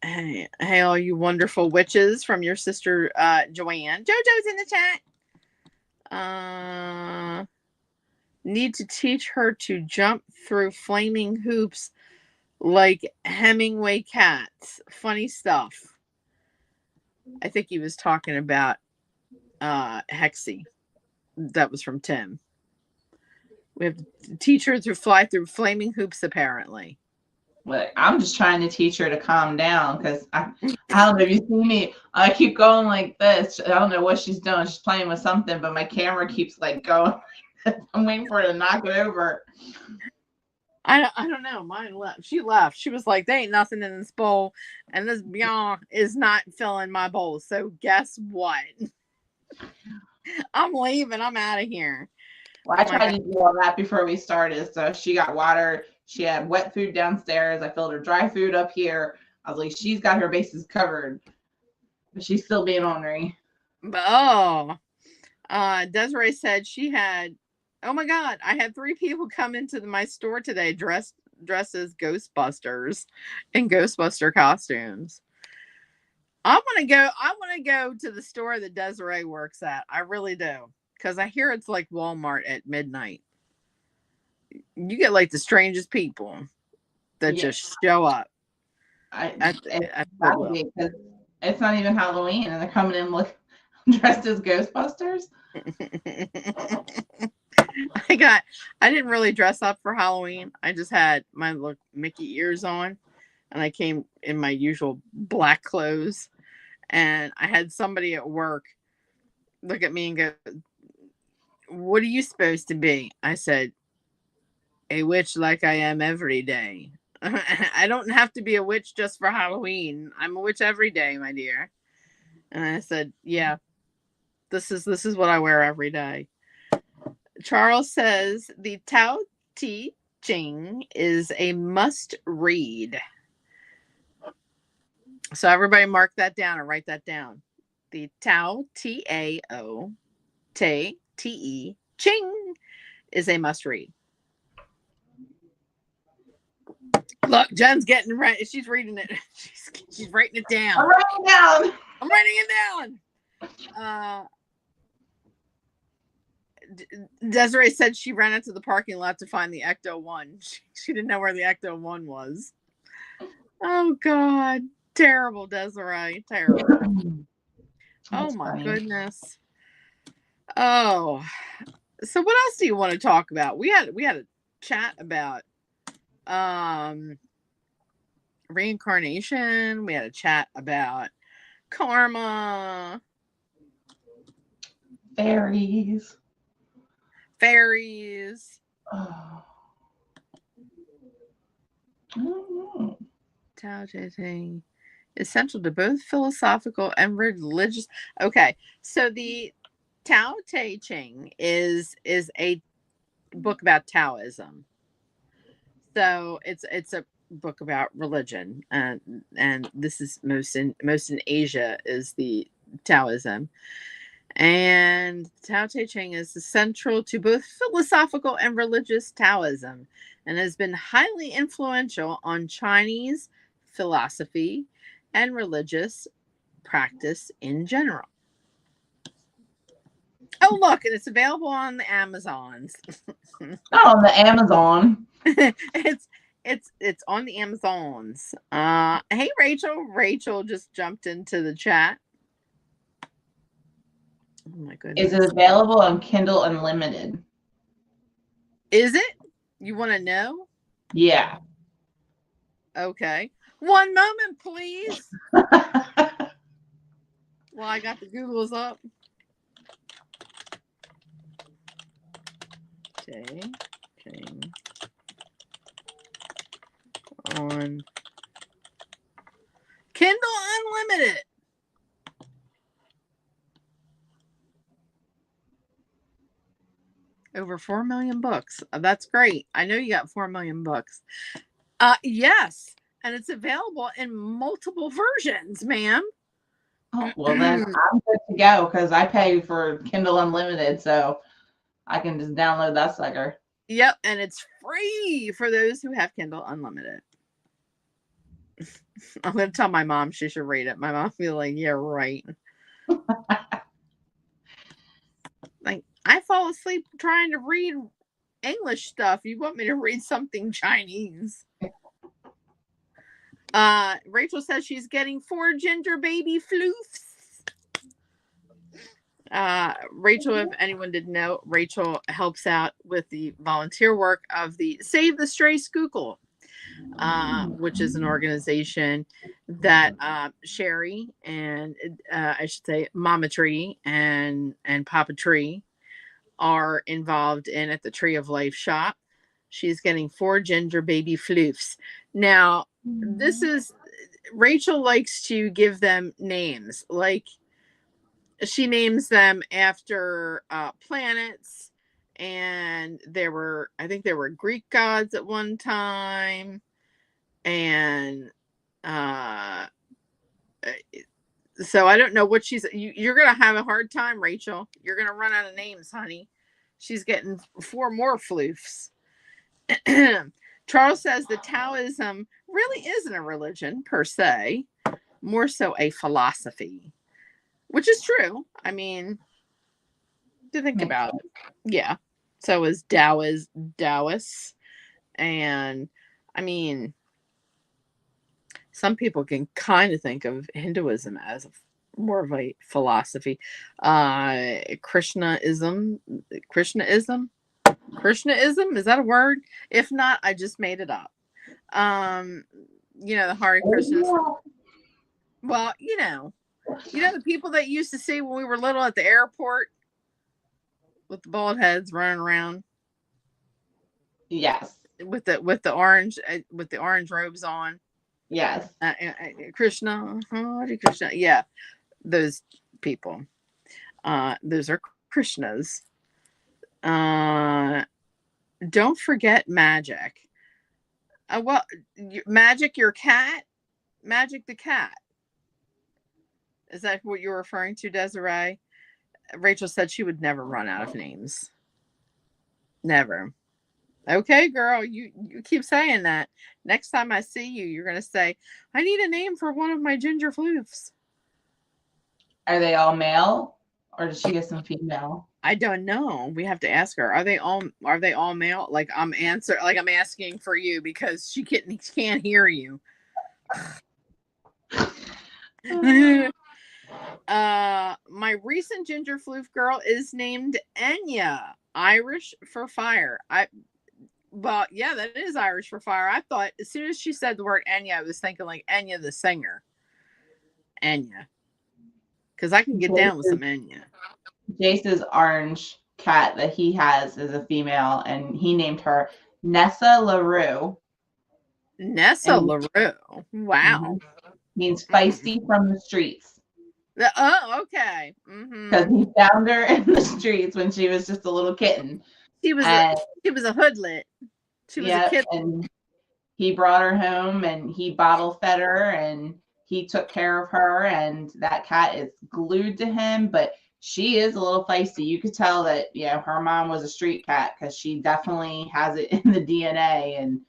Hey, all you wonderful witches from your sister Joanne. JoJo's in the chat. Need to teach her to jump through flaming hoops like Hemingway cats. Funny stuff. I think he was talking about Hexy. That was from Tim. We have to teach her to fly through flaming hoops, apparently. But I'm just trying to teach her to calm down because I don't know if you see me. I keep going like this. I don't know what she's doing. She's playing with something, but my camera keeps like going. I'm waiting for her to knock it over. I don't know. Mine left. She left. She was like, "There ain't nothing in this bowl, and this beyond is not filling my bowl. So guess what? I'm leaving. I'm out of here." Well, Oh I my tried god. to do all that before we started. So she got water. She had wet food downstairs. I filled her dry food up here. I was like, she's got her bases covered, but she's still being ornery. Oh, Desiree said she had. Oh my god! I had 3 people come into my store today dressed as Ghostbusters in Ghostbuster costumes. I want to go to the store that Desiree works at. I really do, because I hear it's like Walmart at midnight. You get like the strangest people that Yeah, just show up it's at gotta Goodwill. be because it's not even Halloween, and they're coming in look dressed as Ghostbusters. I got. I didn't really dress up for Halloween. I just had my little Mickey ears on, and I came in my usual black clothes. And I had somebody at work look at me and go, "What are you supposed to be?" I said, "A witch like I am every day." I don't have to be a witch just for Halloween. I'm a witch every day, my dear. And I said, "Yeah, this is what I wear every day." Charles says the Tao Te Ching is a must read. So everybody mark that down or write that down. The Tao Tao Te Te Ching is a must read. Look, Jen's getting ready. She's reading it. She's writing it I'm down. writing down. I'm writing it down. Uh, Desiree said she ran into the parking lot to find the Ecto One. She didn't know where the Ecto One was. Oh God, terrible, Desiree, terrible. Oh That's my funny. goodness. Oh, so what else do you want to talk about? We had a chat about um reincarnation. We had a chat about karma, Fairies. fairies. Oh. I don't know. Tao Te Ching essential to both philosophical and religious. Okay, so the Tao Te Ching is a book about Taoism. So it's a book about religion, and this is most in Asia is the Taoism. And Tao Te Ching is central to both philosophical and religious Taoism and has been highly influential on Chinese philosophy and religious practice in general. Oh, look, and it's available on the Amazons. Oh, on the Amazon. it's on the Amazons. Hey Rachel. Rachel just jumped into the chat. Oh my Is goodness. it available on Kindle Unlimited? Is it? You want to know? Yeah. Okay. One moment, please. Well, I got the Googles up. Okay. On Kindle Unlimited. Over 4 million books. That's great. I know you got 4 million books. Yes. And it's available in multiple versions, ma'am. Oh, well, then I'm good to go because I pay for Kindle Unlimited, so I can just download that sucker. Yep, and it's free for those who have Kindle Unlimited. I'm gonna tell my mom she should read it. My mom will be like, "Yeah, right." Like, I fall asleep trying to read English stuff. You want me to read something Chinese? Rachel says she's getting 4 ginger baby floofs. Rachel, if anyone didn't know, Rachel helps out with the volunteer work of the Save the Stray Skookle, which is an organization that Sherry and I should say Mama Tree and Papa Tree are involved in at the Tree of Life shop. She's getting 4 ginger baby floofs. Now, this is Rachel likes to give them names. Like she names them after planets, and I think there were Greek gods at one time, and uh so I don't know what you're gonna have a hard time, Rachel. You're gonna run out of names, honey. She's getting 4 more floofs. Charles says that Taoism really isn't a religion per se. more so a philosophy, which is true. I mean, to think Makes about sense. it. Yeah. So is Taoist. And I mean, some people can kind of think of Hinduism as more of a philosophy. Krishnaism, Krishnaism, Krishnaism, is that a word? If not, I just made it up. Um, the Hare Krishnas. Well, the people that you used to see when we were little at the airport with the bald heads running around Yes. with the orange robes on. Yes. Krishna, Hare Krishna. Yeah, those people. Those are Krishnas. Uh, don't forget Magic. Well, Magic, your cat, Magic the cat. Is that what you're referring to, Desiree? Rachel said she would never run out of names. Never. Okay, girl, you keep saying that. Next time I see you, you're gonna say, "I need a name for one of my ginger floofs." Are they all male, or does she get some female? I don't know. We have to ask her. Are they all male? Like I'm asking for you because she can't hear you. My recent ginger floof girl is named Enya, Irish for fire. Well, yeah, that is Irish for fire. I thought as soon as she said the word Enya, I was thinking like Enya the singer. Enya. Because I can get down with some Enya. Jace's orange cat that he has is a female, and he named her Nessa LaRue. Nessa And LaRue. Wow. mhm, means Mm. feisty from the streets. Oh, okay. Because he found her in the streets when she was just a little kitten. She was a And she was a hoodlet. She was a yep, kid. and he brought her home and he bottle fed her and he took care of her, and that cat is glued to him, but she is a little feisty. You could tell that, her mom was a street cat because she definitely has it in the DNA.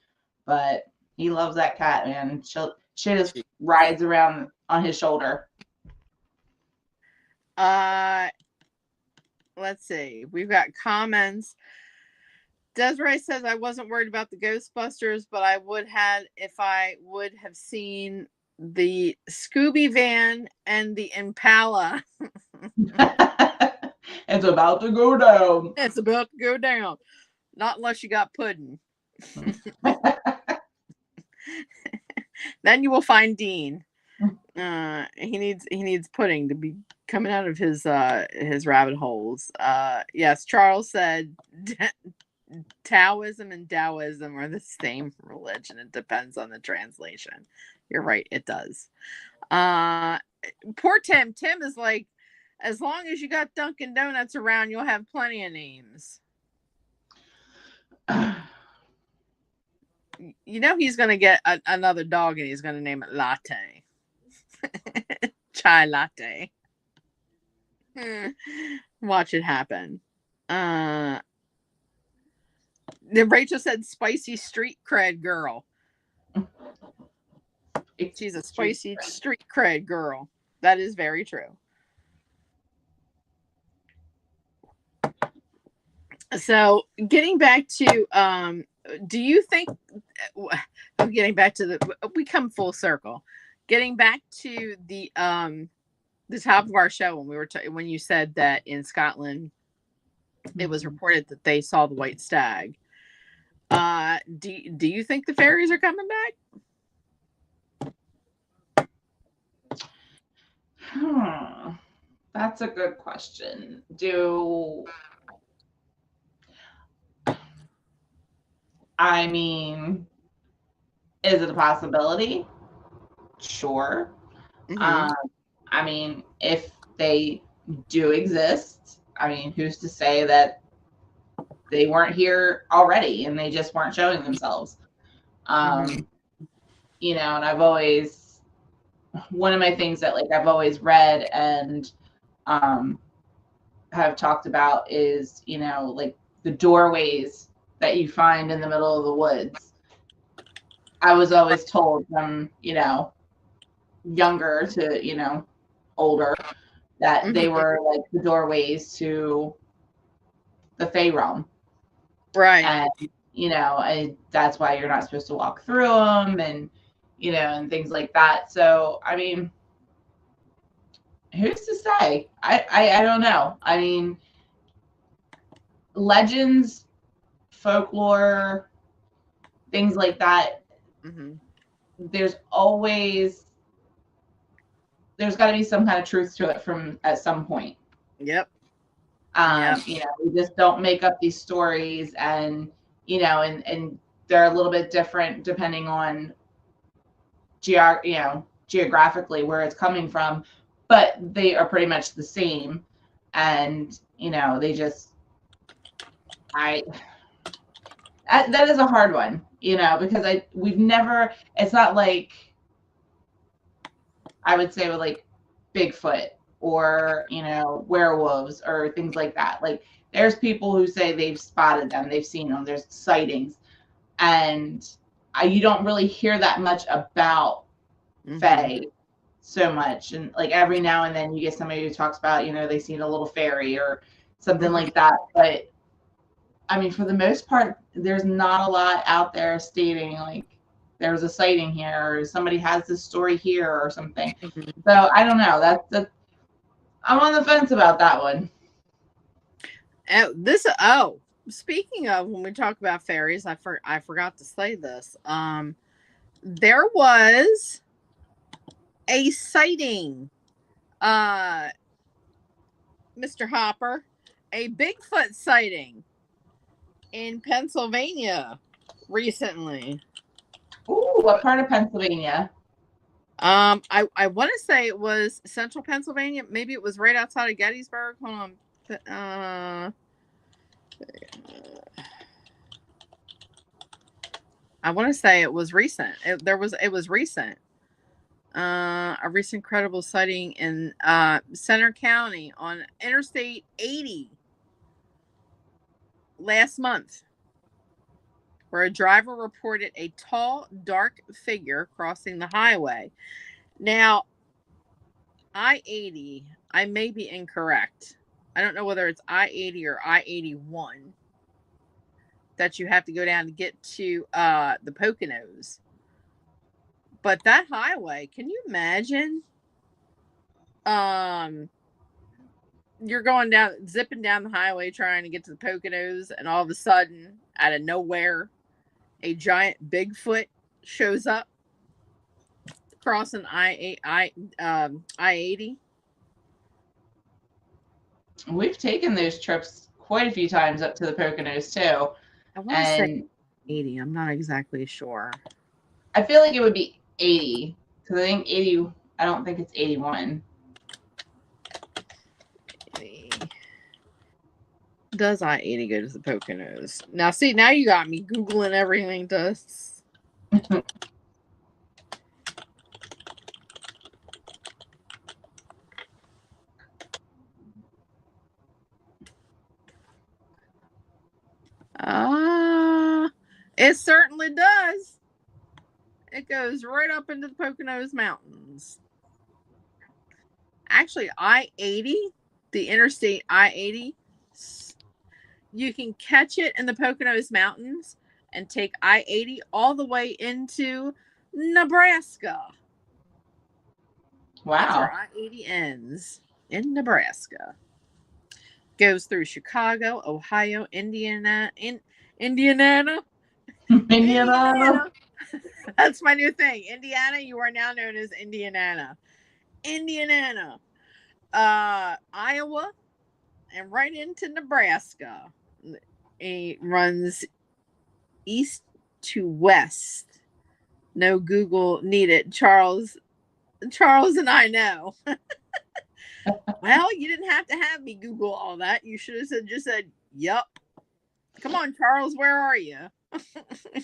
But he loves that cat, man. She just rides around on his shoulder. Uh, let's see. We've got comments. Desiree says I wasn't worried about the Ghostbusters, but I would have if I would have seen the Scooby van and the Impala. It's about to go down. It's about to go down. Not unless you got pudding. Then you will find Dean. He needs pudding to be coming out of his rabbit holes. Yes, Charles said Taoism and Taoism are the same religion. It depends on the translation. You're right, it does. Poor Tim. Tim is like, as long as you got Dunkin' Donuts around, you'll have plenty of names. He's going to get another dog and he's going to name it Latte. Chai Latte. Watch it happen. Rachel said spicy street cred girl. She's a spicy street cred girl. That is very true. So getting back to do you think we come full circle. Getting back to the top of our show when you said that in Scotland it was reported that they saw the white stag. Do you think the fairies are coming back? That's a good question. I mean, is it a possibility? Sure. Mm-hmm. I mean, if they do exist, I mean, who's to say that they weren't here already and they just weren't showing themselves? Mm-hmm. And one of my things that I've always read and have talked about is, the doorways that you find in the middle of the woods. I was always told from, younger to, you know, older, that they Mhm. were like the doorways to the Fey realm. Right. And, you know, and that's why you're not supposed to walk through them, and, you know, and things like that. So, I mean, who's to say? I don't know. I mean, legends, folklore, things like that, Hmm. there's always, there's got to be some kind of truth to it from at some point. Yep. Yep. You know, we just don't make up these stories, and, you know, and they're a little bit different depending on you know, geographically where it's coming from, but they are pretty much the same. And, you know, they just, I, that is a hard one, you know, because we've never, it's not like, I would say with like Bigfoot or, you know, werewolves or things like that. Like, there's people who say they've spotted them, they've seen them, there's sightings, and you don't really hear that much about Hmm. Fae so much. And like every now and then you get somebody who talks about, you know, they seen a little fairy or something Hmm. like that. But I mean, for the most part, there's not a lot out there stating like there was a sighting here or somebody has this story here or something. Hmm. So I don't know. I'm on the fence about that one. Speaking of, when we talk about fairies, I forgot to say this. There was a sighting, uh, Mr. Hopper, a Bigfoot sighting in Pennsylvania recently. Ooh, what part of Pennsylvania? I want to say it was central Pennsylvania. Maybe it was right outside of Gettysburg. Hold on. I want to say it was recent. It was recent. A recent credible sighting in Center County on Interstate 80 last month, where a driver reported a tall, dark figure crossing the highway. Now, I 80, I may be incorrect. I don't know whether it's I 80 or I 81 that you have to go down to get to the Poconos. But that highway, can you imagine? Um, you're going down, zipping down the highway trying to get to the Poconos, and all of a sudden, out of nowhere, a giant Bigfoot shows up crossing I 80. We've taken those trips quite a few times up to the Poconos too. I want to say And 80. I'm not exactly sure. I feel like it would be 80 because I think 80. I don't think it's 81. Does I 80 go to the Poconos? Now, see, now you got me Googling everything. Does uh, it certainly does. It goes right up into the Poconos Mountains. Actually, I 80, the interstate I 80, you can catch it in the Poconos Mountains and take I 80 all the way into Nebraska. That's where Wow. I 80 ends, in Nebraska. Goes through Chicago, Ohio, Indiana, Indiana. Indiana. That's my new thing. Indiana, you are now known as Indiana. Indiana, Iowa, and right into Nebraska. It runs east to west. No Google needed. Charles and I know. Well, you didn't have me Google all that. You should have just said, "Yup." Come on, Charles, where are you?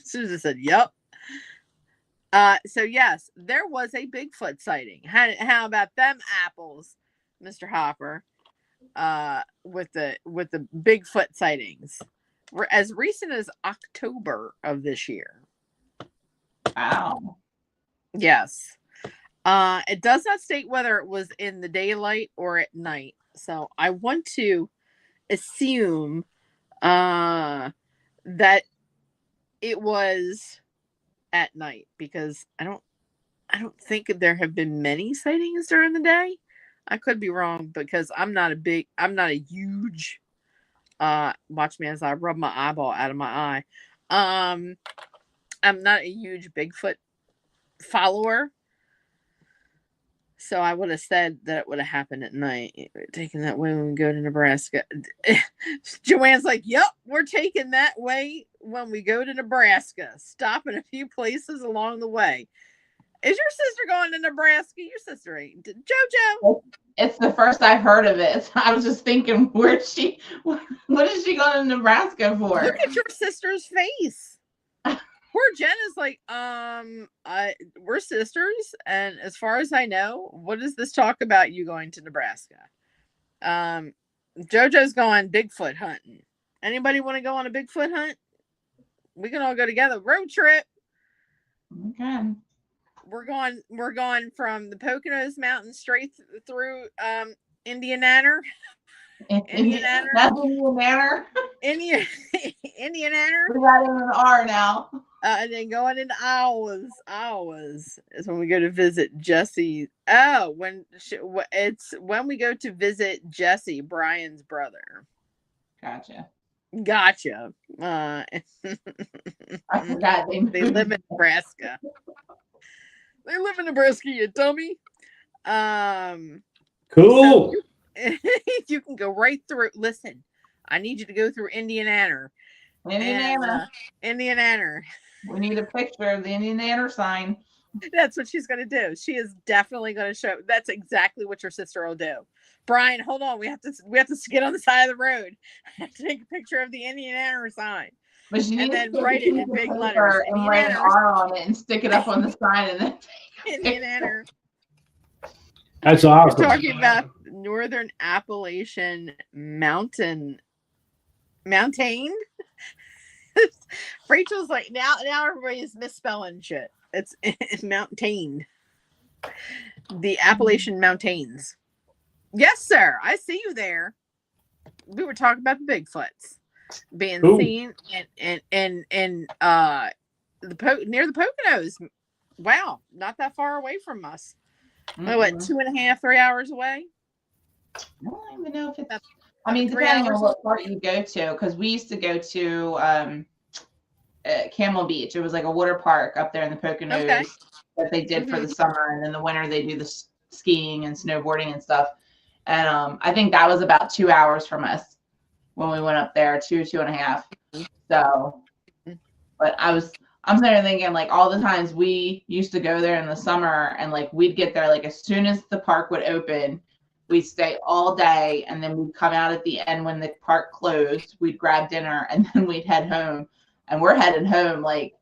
Susan said, "Yup." So yes, there was a Bigfoot sighting. How about them apples, Mr. Hopper? With the Bigfoot sightings, as recent as October of this year. Wow. Yes. It does not state whether it was in the daylight or at night. So I want to assume that it was at night because I don't think there have been many sightings during the day. I could be wrong because I'm not a huge watch me as I rub my eyeball out of my eye. I'm not a huge Bigfoot follower. So I would have said that it would have happened at night. Taking that way when we go to Nebraska. Joanne's like, yep, we're taking that way when we go to Nebraska. Stopping a few places along the way. Is your sister going to Nebraska? Your sister ain't. JoJo? It's the first I've heard of it. I was just thinking, what is she going to Nebraska for? Look at your sister's face. Poor Jen is like, we're sisters, and as far as I know, what does this talk about you going to Nebraska? JoJo's going Bigfoot hunting. Anybody want to go on a Bigfoot hunt? We can all go together. Road trip. Okay. We're going from the Poconos Mountains straight through Indianapolis. Indianapolis. Indianapolis. We got in an R now. And then going into Iowa is when we go to visit Jesse. Oh, it's when we go to visit Jesse, Brian's brother. Gotcha. I forgot they live in Nebraska. They live in Nebraska, you dummy. Cool. So you can go right through. Listen, I need you to go through Indiana. Indiana. We need a picture of the Indiana sign. That's what she's going to do. She is definitely going to show. That's exactly what your sister will do. Brian, hold on. We have to get on the side of the road. I have to take a picture of the Indiana sign. But she and then write it in big letters. And write an R on it and stick it up on the sign and then Indiana. That's awesome. We're talking about Northern Appalachian mountain. Rachel's like, now everybody's misspelling shit. It's mountained. The Appalachian Mountains. Yes, sir. I see you there. We were talking about the Bigfoots being seen in near the Poconos. Wow, not that far away from us. Mm-hmm. What, 2.5, 3 hours away? I don't even know if it's. I mean, depending on what part you go to, because we used to go to Camel Beach. It was like a water park up there in the Poconos that they did for the summer, and then the winter they do the skiing and snowboarding and stuff. And I think that was about 2 hours from us when we went up there, 2.5. So, but I'm sitting there thinking, like, all the times we used to go there in the summer, and like we'd get there like as soon as the park would open. We'd stay all day, and then we'd come out at the end when the park closed. We'd grab dinner, and then we'd head home. And we're headed home like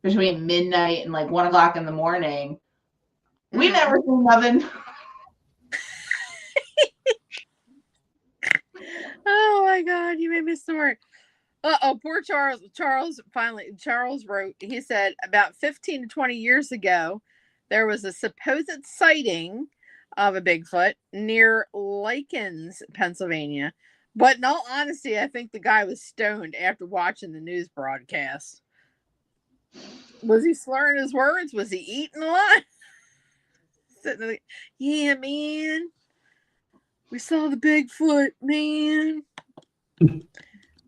between midnight and like 1 o'clock in the morning. We never seen nothing. Oh my God, you made me snort. Poor Charles. Charles wrote, he said, about 15 to 20 years ago, there was a supposed sighting of a Bigfoot near Likens, Pennsylvania. But in all honesty, I think the guy was stoned after watching the news broadcast. Was he slurring his words? Was he eating a lot? Sitting there, yeah, man. We saw the Bigfoot, man. Did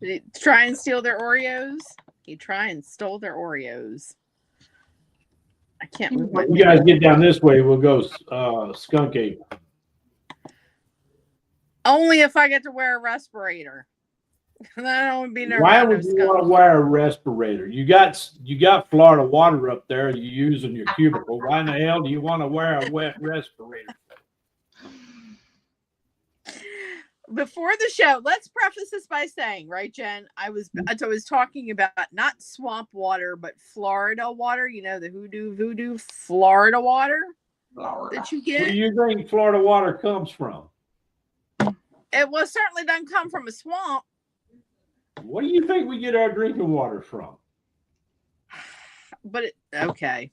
he try and steal their Oreos? He tried and stole their Oreos. I can't move my You guys get down this way, we'll go Skunk Ape. Only if I get to wear a respirator. I don't want to be nervous. Why would you want to wear a respirator? You got Florida water up there you use in your cubicle. Why in the hell do you want to wear a wet respirator? Before the show, let's preface this by saying, right, Jen? I was talking about not swamp water, but Florida water. You know, the voodoo Florida water that you get. Where do you think Florida water comes from? It certainly doesn't come from a swamp. What do you think we get our drinking water from? But okay.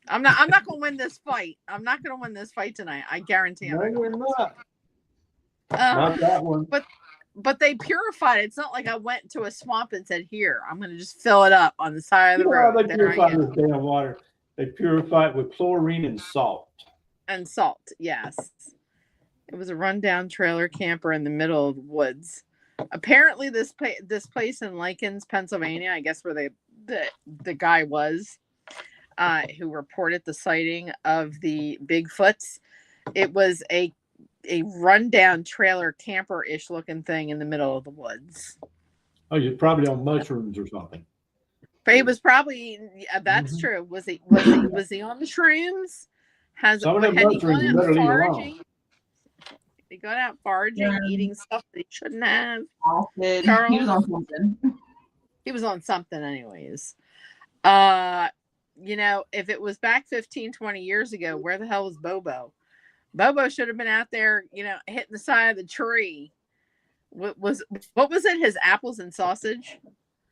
I'm not going to win this fight. I'm not going to win this fight tonight. I guarantee. No, I'm you're not. not. Not that one. But they purified it. It's not like I went to a swamp and said, "Here, I'm going to just fill it up on the side of the road." They There I purify am. this damn water. They purify it with chlorine and salt. And salt, yes. It was a rundown trailer camper in the middle of the woods. Apparently, this place in Likens, Pennsylvania, I guess where the guy was, who reported the sighting of the Bigfoots. It was a rundown trailer camper-ish looking thing in the middle of the woods. Oh, you're probably on mushrooms or something. But he was probably, that's true. Was he on the shrooms? Some of them mushrooms you better leave alone. He got out foraging, eating stuff that he shouldn't have. He was on something. He was on something anyways. If it was back 15, 20 years ago, where the hell was Bobo? Bobo should have been out there, hitting the side of the tree. What was it? His apples and sausage?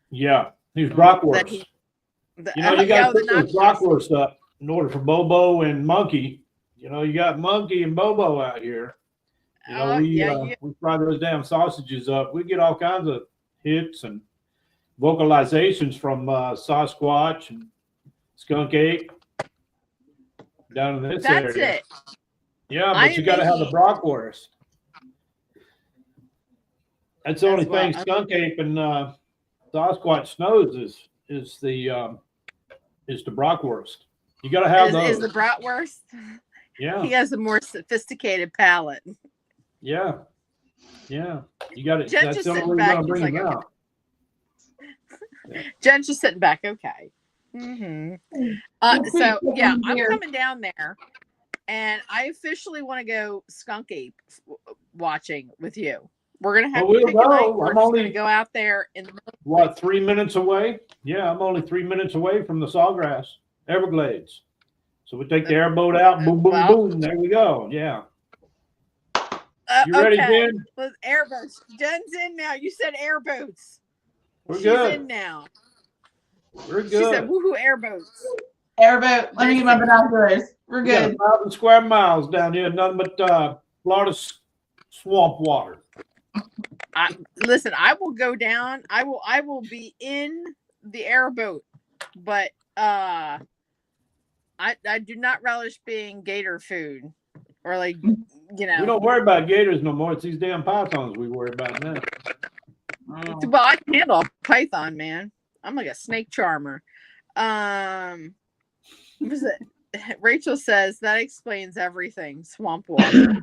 Yeah, he's bratwurst. You got to put those bratwurst up in order for Bobo and Monkey. You got Monkey and Bobo out here. We fry those damn sausages up. We get all kinds of hits and vocalizations from Sasquatch and Skunk Ape down in this area. That's it. Yeah, but you got to have the bratwurst. That's the only thing Skunk Ape and Sasquatch knows is the bratwurst. You got to have those. Is the bratwurst? Yeah. He has a more sophisticated palate. Yeah. Yeah. You got it. Jen's that's the only way you're going to bring them out. Jen's just sitting back. Okay. Mm-hmm. So, yeah, I'm coming down there. And I officially want to go Skunk Ape watching with you. We're going to have to pick a night. We're just going to go out there in the middle. What, 3 minutes away? Yeah, I'm only 3 minutes away from the Sawgrass, Everglades. So we take the airboat out, boom, boom, boom. There we go. Yeah. You ready, Jen? Airboats. Jen's in now. You said airboats. We're good. She's in now. We're good. She said, woohoo, airboats. Airboat. Let me get my binoculars. We're good. 1,000 square miles down here. Nothing but Florida swamp water. Listen, I will go down. I will be in the airboat, but I do not relish being gator food or We don't worry about gators no more. It's these damn pythons we worry about now. Well, I can handle a python, man. I'm like a snake charmer. What was it? Rachel says that explains everything. Swamp water.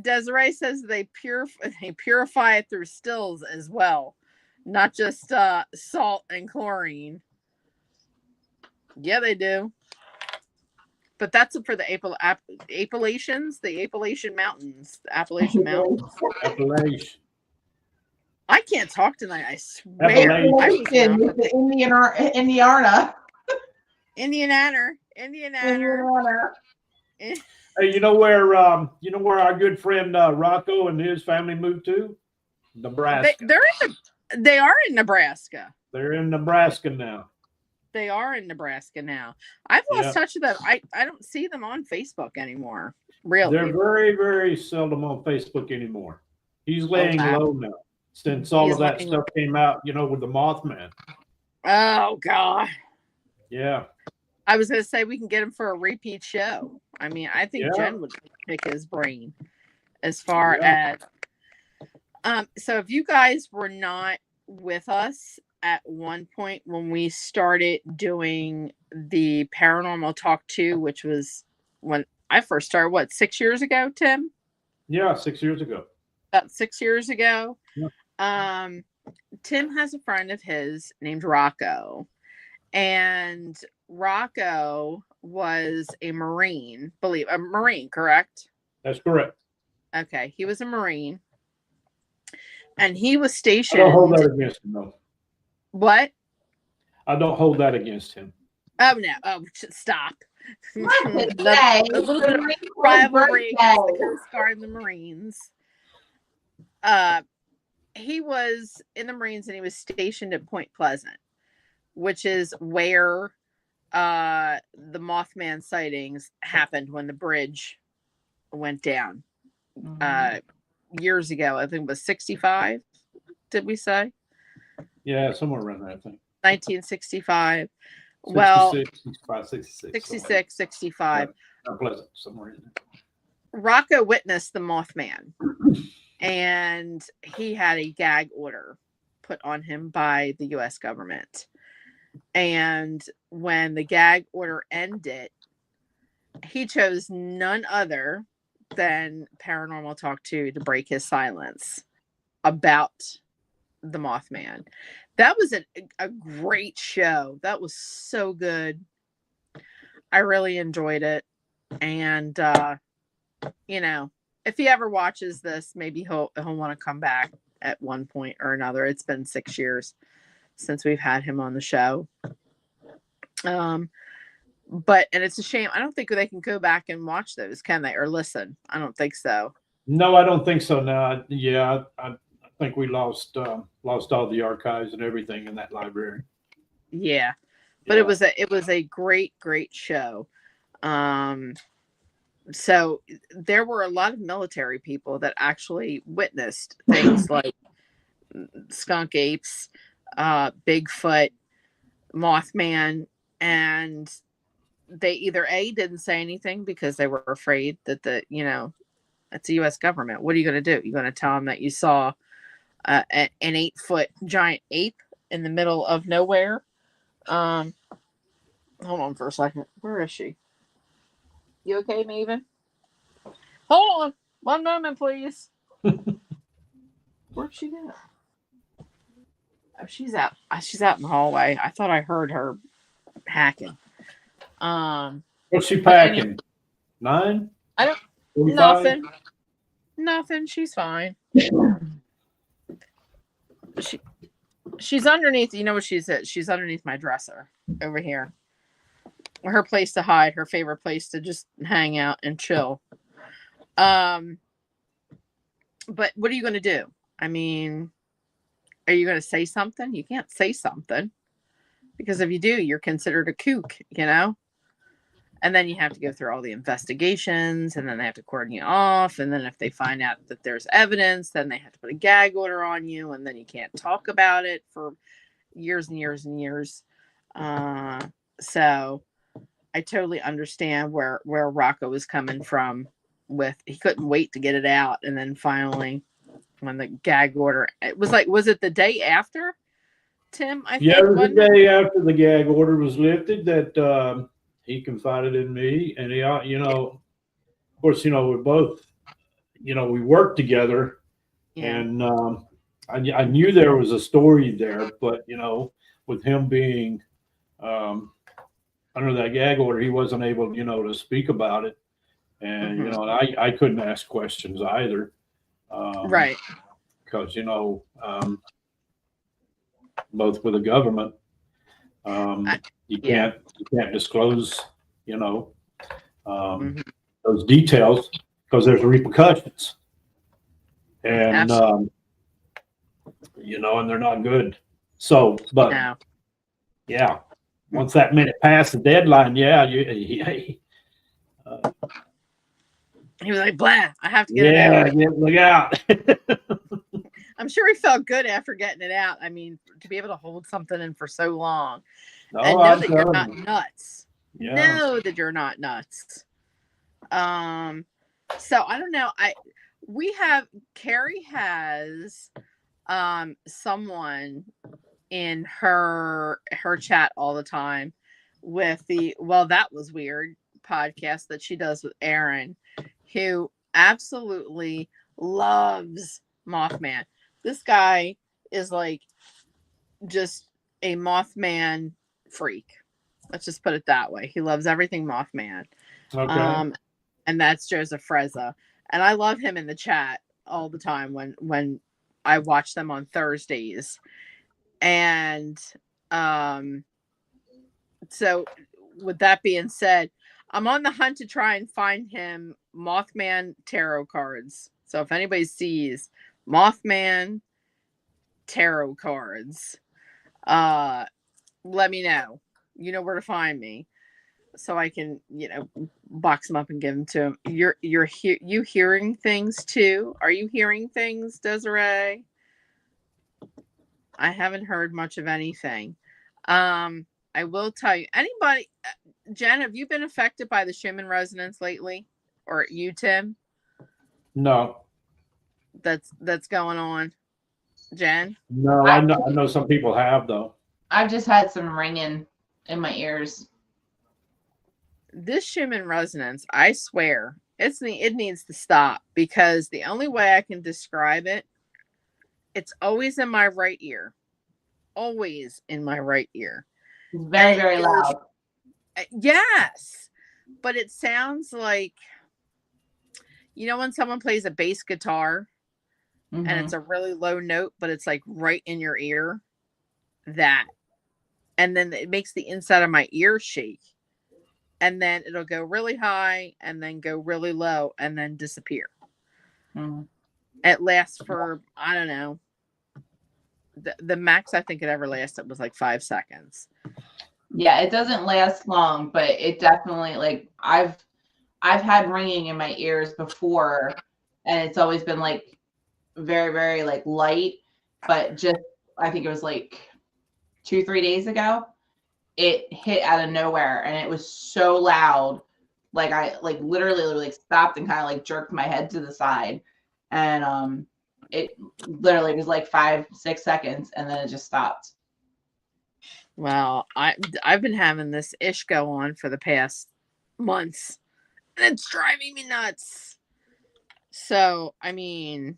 Desiree says they purify it through stills as well, not just salt and chlorine. Yeah, they do. But that's for the Appalachians, the Appalachian Mountains, the Appalachian Mountains. Appalachian. I can't talk tonight. I swear. Indiananer. Hey, you know where our good friend Rocco and his family moved to? Nebraska. They are in Nebraska. They're in Nebraska now. They are in Nebraska now. I've lost touch with them. I don't see them on Facebook anymore. Really. They're very, very seldom on Facebook anymore. He's laying low now since all of that stuff came out, with the Mothman. Oh, God. Yeah. I was going to say we can get him for a repeat show. I mean, I think Jen would pick his brain as far as. So if you guys were not with us at one point when we started doing the Paranormal Talk 2, which was when I first started, 6 years ago, Tim? Yeah, 6 years ago. About 6 years ago. Yeah. Tim has a friend of his named Rocco. And Rocco was a Marine, correct? That's correct. Okay, he was a Marine. And he was stationed. I don't hold that against him, though. What? I don't hold that against him. Oh, no. Oh, stop. A little bit of rivalry against the Coast Guard and the Marines. He was in the Marines and he was stationed at Point Pleasant, which is where the Mothman sightings happened when the bridge went down. Years ago. I think it was 65. Did we say? Yeah, somewhere around that, I think. 1965. 66, Well, 65, 66. 66, 65. Not Pleasant, somewhere in there. Rocco witnessed the Mothman, and he had a gag order put on him by the U.S. government. And when the gag order ended, he chose none other than Paranormal Talk 2 to break his silence about the Mothman. That was a great show. That was so good. I really enjoyed it. And, you know, if he ever watches this, maybe he'll want to come back at one point or another. It's been 6 years since we've had him on the show. But, and it's a shame. I don't think they can go back and watch those, can they? Or listen. I don't think so. No, I don't think so now. Yeah, I think we lost all the archives and everything in that library. Yeah. But it was a great show. So there were a lot of military people that actually witnessed things like skunk apes, Bigfoot, Mothman, and they either didn't say anything because they were afraid that it's the U.S. government. What are you going to do? You're going to tell them that you saw an 8-foot giant ape in the middle of nowhere? Hold on for a second. Where is she? You okay, Maven? Hold on. One moment, please. Where'd she go? Oh, she's out. She's out in the hallway. I thought I heard her hacking. What's she packing? 9? I don't. 45? Nothing. She's fine. She's underneath. You know what she's at? She's underneath my dresser over here. Her place to hide. Her favorite place to just hang out and chill. But what are you going to do? I mean, are you going to say something? You can't say something, because if you do, you're considered a kook, you know? And then you have to go through all the investigations, and then they have to cordon you off. And then if they find out that there's evidence, then they have to put a gag order on you, and then you can't talk about it for years and years and years. So I totally understand where Rocco was coming from with, he couldn't wait to get it out. And then finally, when the gag order, was it the day after, Tim? I think it was the day after the gag order was lifted that he confided in me, and he, of course, we're both, we worked together, and I knew there was a story there, but with him being under that gag order, he wasn't able, to speak about it, and I couldn't ask questions either, right? Because both with the government. You can't disclose, those details, because there's repercussions, and and they're not good. So, but yeah, once that minute passed the deadline, he was like, "Blah, I have to get it out." Yeah, look out. I'm sure he felt good after getting it out. I mean, to be able to hold something in for so long. And know that you're not nuts. Yeah. Know that you're not nuts. So I don't know. Carrie has someone in her chat all the time with the Well, That Was Weird podcast that she does with Aaron, who absolutely loves Mothman. This guy is like just a Mothman freak. Let's just put it that way. He loves everything Mothman. Okay. And that's Joseph Frezza. And I love him in the chat all the time when I watch them on Thursdays. And so with that being said, I'm on the hunt to try and find him Mothman tarot cards. So if anybody sees Mothman tarot cards, let me know. You know where to find me, so I can, box them up and give them to him. You hearing things too? Are you hearing things, Desiree? I haven't heard much of anything. I will tell you, anybody, Jen, have you been affected by the Schumann resonance lately? Or you, Tim? No. That's going on, Jen? No, I know some people have, though. I've just had some ringing in my ears. This Schumann resonance, I swear, it needs to stop, because the only way I can describe it, it's always in my right ear. Always in my right ear. It's very, very loud. Yes. But it sounds like, when someone plays a bass guitar and it's a really low note, but it's like right in your ear, that. And then it makes the inside of my ear shake. And then it'll go really high and then go really low and then disappear. It lasts for, I don't know. The max I think it ever lasted was like 5 seconds. Yeah, it doesn't last long, but it definitely, like, I've had ringing in my ears before, and it's always been like very, very like light, but just, I think it was like 2-3 days ago, it hit out of nowhere, and it was so loud, like I like literally like stopped and kind of like jerked my head to the side, and it literally was like 5-6 seconds, and then it just stopped. Well, I've been having this ish go on for the past months, and it's driving me nuts. So, I mean,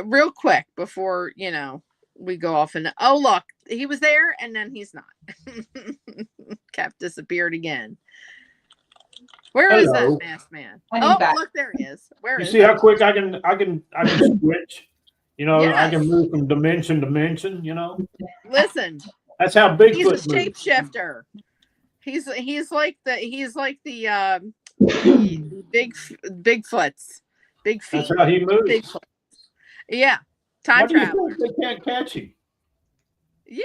real quick before, we go off, and oh, look, he was there and then he's not. Cap disappeared again. Where is that masked man? Oh, look, there he is. Where is you see how quick I can switch? Yes. I can move from dimension to dimension, Listen. That's how Bigfoot moves. He's a shapeshifter. He's like the Bigfoots. Big feet. That's how he moves. Bigfoot. Yeah. Time travel. They can't catch him. Yeah.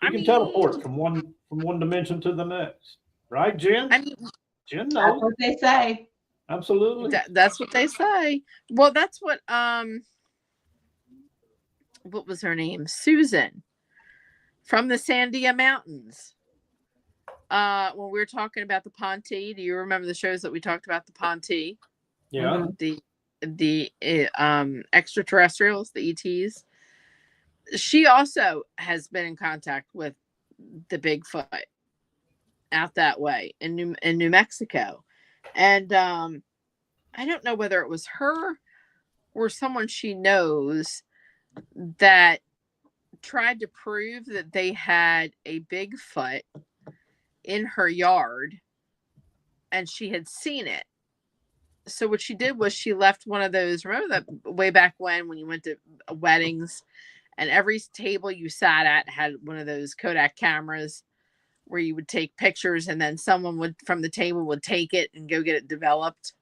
You can teleport from one dimension to the next. Right, Jen? Jen knows. That's what they say. Absolutely. That's what they say. Well, that's what was her name? Susan from the Sandia Mountains. When we were talking about the Ponte, do you remember the shows that we talked about the Ponte? Yeah. The extraterrestrials, the ETs. She also has been in contact with the Bigfoot out that way in New Mexico. And I don't know whether it was her or someone she knows that tried to prove that they had a Bigfoot in her yard and she had seen it. So what she did was she left one of those, remember that way back when you went to weddings and every table you sat at had one of those Kodak cameras where you would take pictures and then someone would from the table would take it and go get it developed,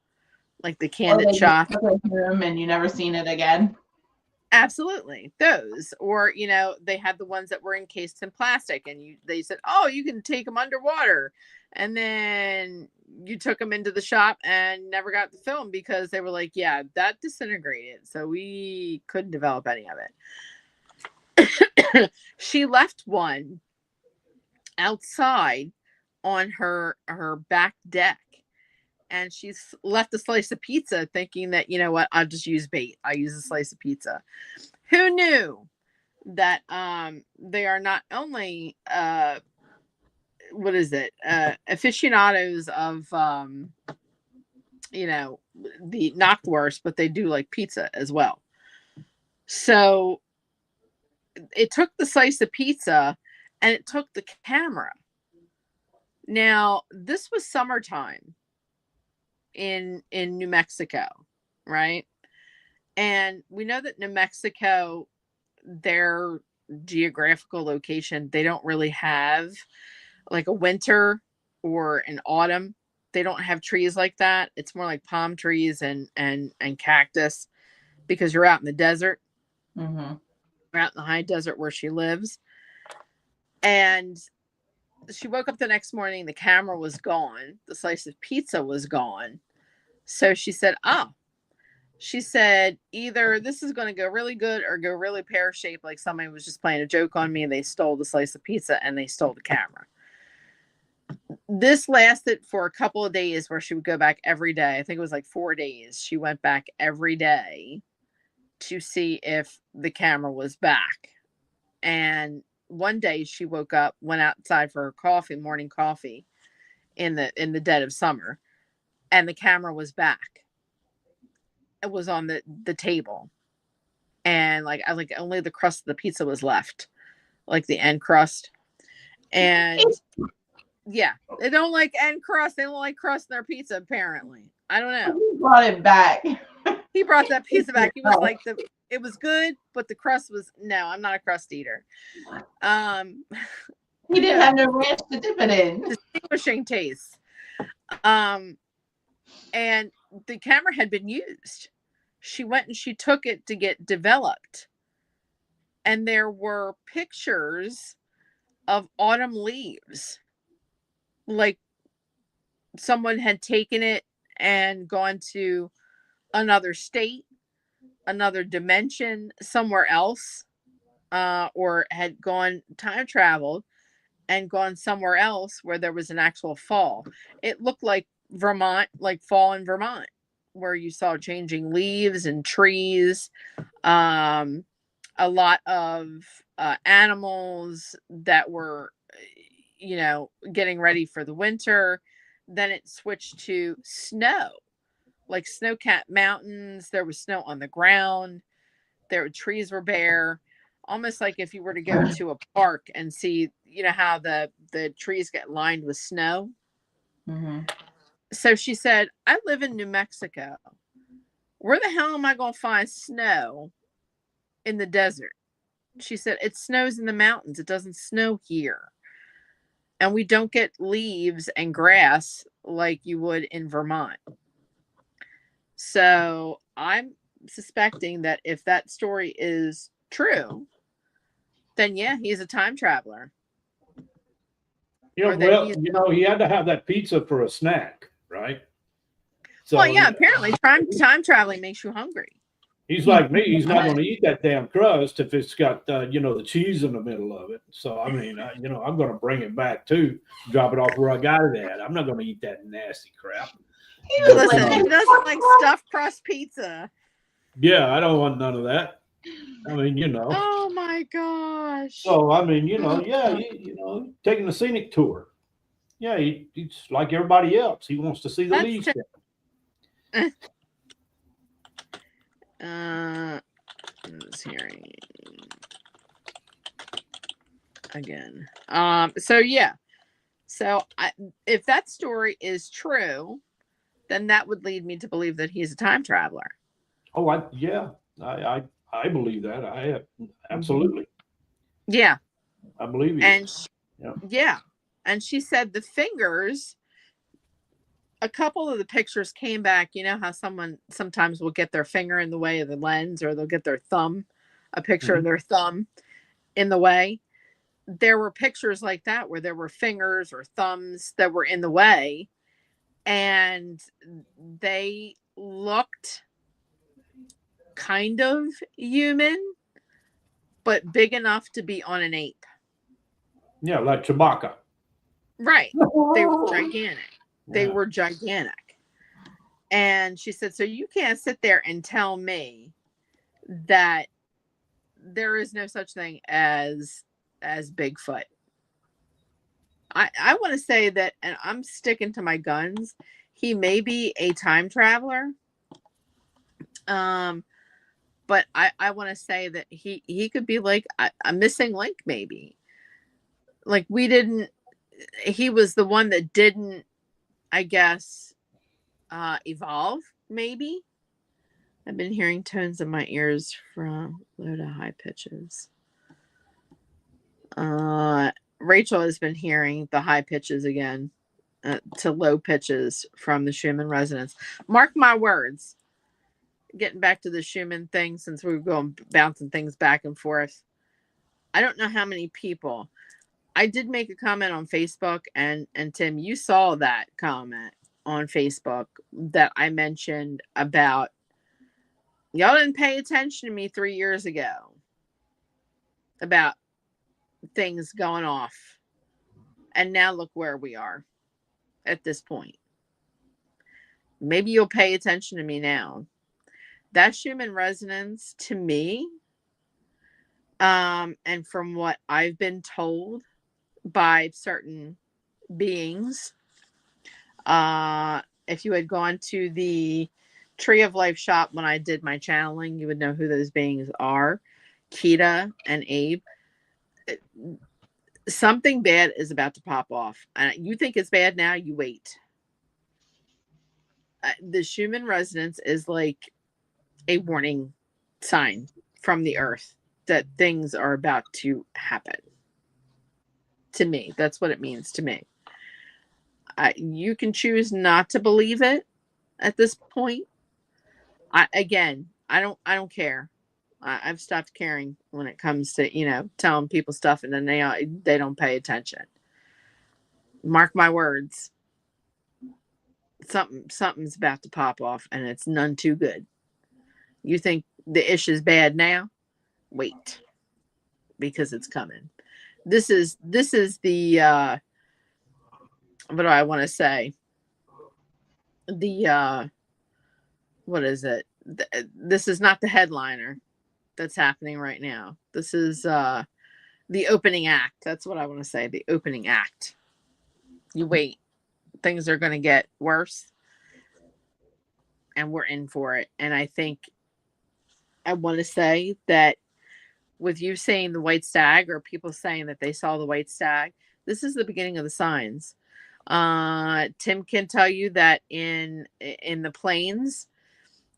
like the candid shot. And you never seen it again. Absolutely, those. Or they had the ones that were encased in plastic, and they said, "Oh, you can take them underwater," and then you took them into the shop and never got the film because they were like, "Yeah, that disintegrated, so we couldn't develop any of it." She left one outside on her back deck, and she's left a slice of pizza thinking that, what, I'll just use bait. I use a slice of pizza. Who knew that they are not only aficionados of the knockwurst, but they do like pizza as well. So it took the slice of pizza and it took the camera. Now, this was summertime in New Mexico, right? And we know that New Mexico, their geographical location, they don't really have like a winter or an autumn. They don't have trees like that. It's more like palm trees and cactus because you're out in the desert. Mm-hmm. You're out in the high desert where she lives. And she woke up the next morning, the camera was gone, the slice of pizza was gone. So she said, she said, either this is going to go really good or go really pear-shaped, like somebody was just playing a joke on me and they stole the slice of pizza and they stole the camera. This lasted for a couple of days where she would go back every day. I think it was like 4 days. She went back every day to see if the camera was back. And one day she woke up, went outside for her coffee, morning coffee in the dead of summer, and the camera was back. It was on the table. And like only the crust of the pizza was left, like the end crust. And yeah, they don't like end crust. They don't like crust in their pizza, apparently. I don't know. He brought it back. He brought that pizza back. He was like, it was good, but the crust was, no, I'm not a crust eater. He didn't have no ranch to dip it in. Distinguishing taste. And the camera had been used. She went and she took it to get developed. And there were pictures of autumn leaves. Like someone had taken it and gone to another state, another dimension, somewhere else, or had gone time traveled and gone somewhere else where there was an actual fall. It looked like Vermont, like fall in Vermont, where you saw changing leaves and trees, a lot of animals that were, getting ready for the winter. Then it switched to snow, like snow-capped mountains. There was snow on the ground. Trees were bare, almost like if you were to go to a park and see, how the trees get lined with snow. Mm-hmm. So she said, I live in New Mexico. Where the hell am I going to find snow in the desert? She said, it snows in the mountains. It doesn't snow here. And we don't get leaves and grass like you would in Vermont. So I'm suspecting that if that story is true, then yeah, he's a time traveler. He had to have that pizza for a snack, right? So, well, yeah, apparently time traveling makes you hungry. He's like me. He's not going to eat that damn crust if it's got, the cheese in the middle of it. So, I mean, I'm going to bring it back too, drop it off where I got it at. I'm not going to eat that nasty crap. Listen, he doesn't like stuffed crust pizza. Yeah, I don't want none of that. I mean, Oh my gosh. So, I mean, taking the scenic tour. Yeah, he's like everybody else. He wants to see the leaves. I was hearing again. So yeah. So if that story is true, then that would lead me to believe that he's a time traveler. Oh, I believe that. I absolutely. Yeah. I believe you. And yeah. And she said the fingers, a couple of the pictures came back. You know how someone sometimes will get their finger in the way of the lens, or they'll get their thumb, a picture of their thumb in the way. There were pictures like that where there were fingers or thumbs that were in the way, and they looked kind of human, but big enough to be on an ape. Yeah, like Chewbacca. Right. They were gigantic. They were gigantic. And she said, so you can't sit there and tell me that there is no such thing as Bigfoot. I want to say that, and I'm sticking to my guns, he may be a time traveler. But I want to say that he could be like a missing link, maybe. Like he was the one that didn't, I guess, evolve, maybe. I've been hearing tones in my ears from low to high pitches. Rachel has been hearing the high pitches again to low pitches from the Schumann resonance. Mark my words. Getting back to the Schumann thing, since we were going bouncing things back and forth. I don't know how many people. I did make a comment on Facebook, and Tim, you saw that comment on Facebook that I mentioned about y'all didn't pay attention to me 3 years ago about things going off. And now look where we are at this point. Maybe you'll pay attention to me now. That's human resonance to me. And from what I've been told by certain beings, if you had gone to the Tree of Life shop when I did my channeling, you would know who those beings are. Kita and Abe. Something bad is about to pop off. You think it's bad now, you wait. The human resonance is like a warning sign from the earth that things are about to happen. To me, that's what it means to me. You can choose not to believe it at this point. I don't care. I've stopped caring when it comes to telling people stuff and then they don't pay attention. Mark my words. Something's about to pop off, and it's none too good. You think the ish is bad now? Wait, because it's coming. This is the what do I want to say? The what is it? This is not the headliner that's happening right now. This is the opening act. That's what I want to say. The opening act. You wait. Things are going to get worse, and we're in for it. And I think I want to say that with you saying the white stag, or people saying that they saw the white stag, this is the beginning of the signs. Tim can tell you that in the plains,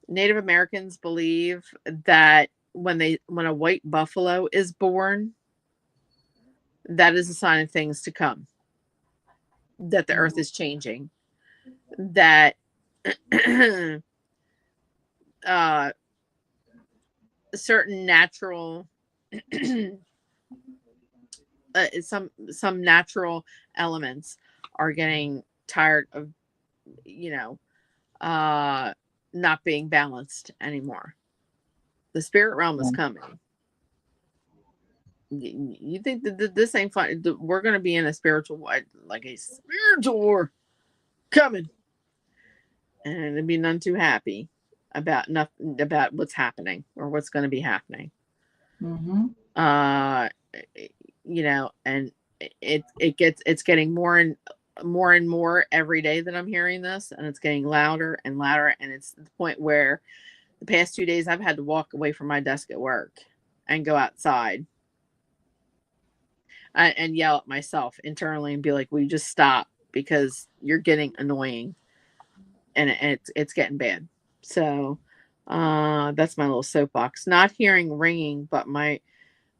Native Americans believe that when a white buffalo is born, that is a sign of things to come. That the earth is changing. That certain natural some natural elements are getting tired of not being balanced anymore. The spirit realm is coming. You think that this ain't fun? We're going to be in a spiritual war coming, and it'll be none too happy about what's happening or what's going to be happening. Mm-hmm. And it's getting more and more every day that I'm hearing this, and it's getting louder and louder, and it's the point where the past 2 days I've had to walk away from my desk at work and go outside and yell at myself internally and be like, will you just stop, because you're getting annoying, and it's getting bad. So that's my little soapbox. Not hearing ringing, but my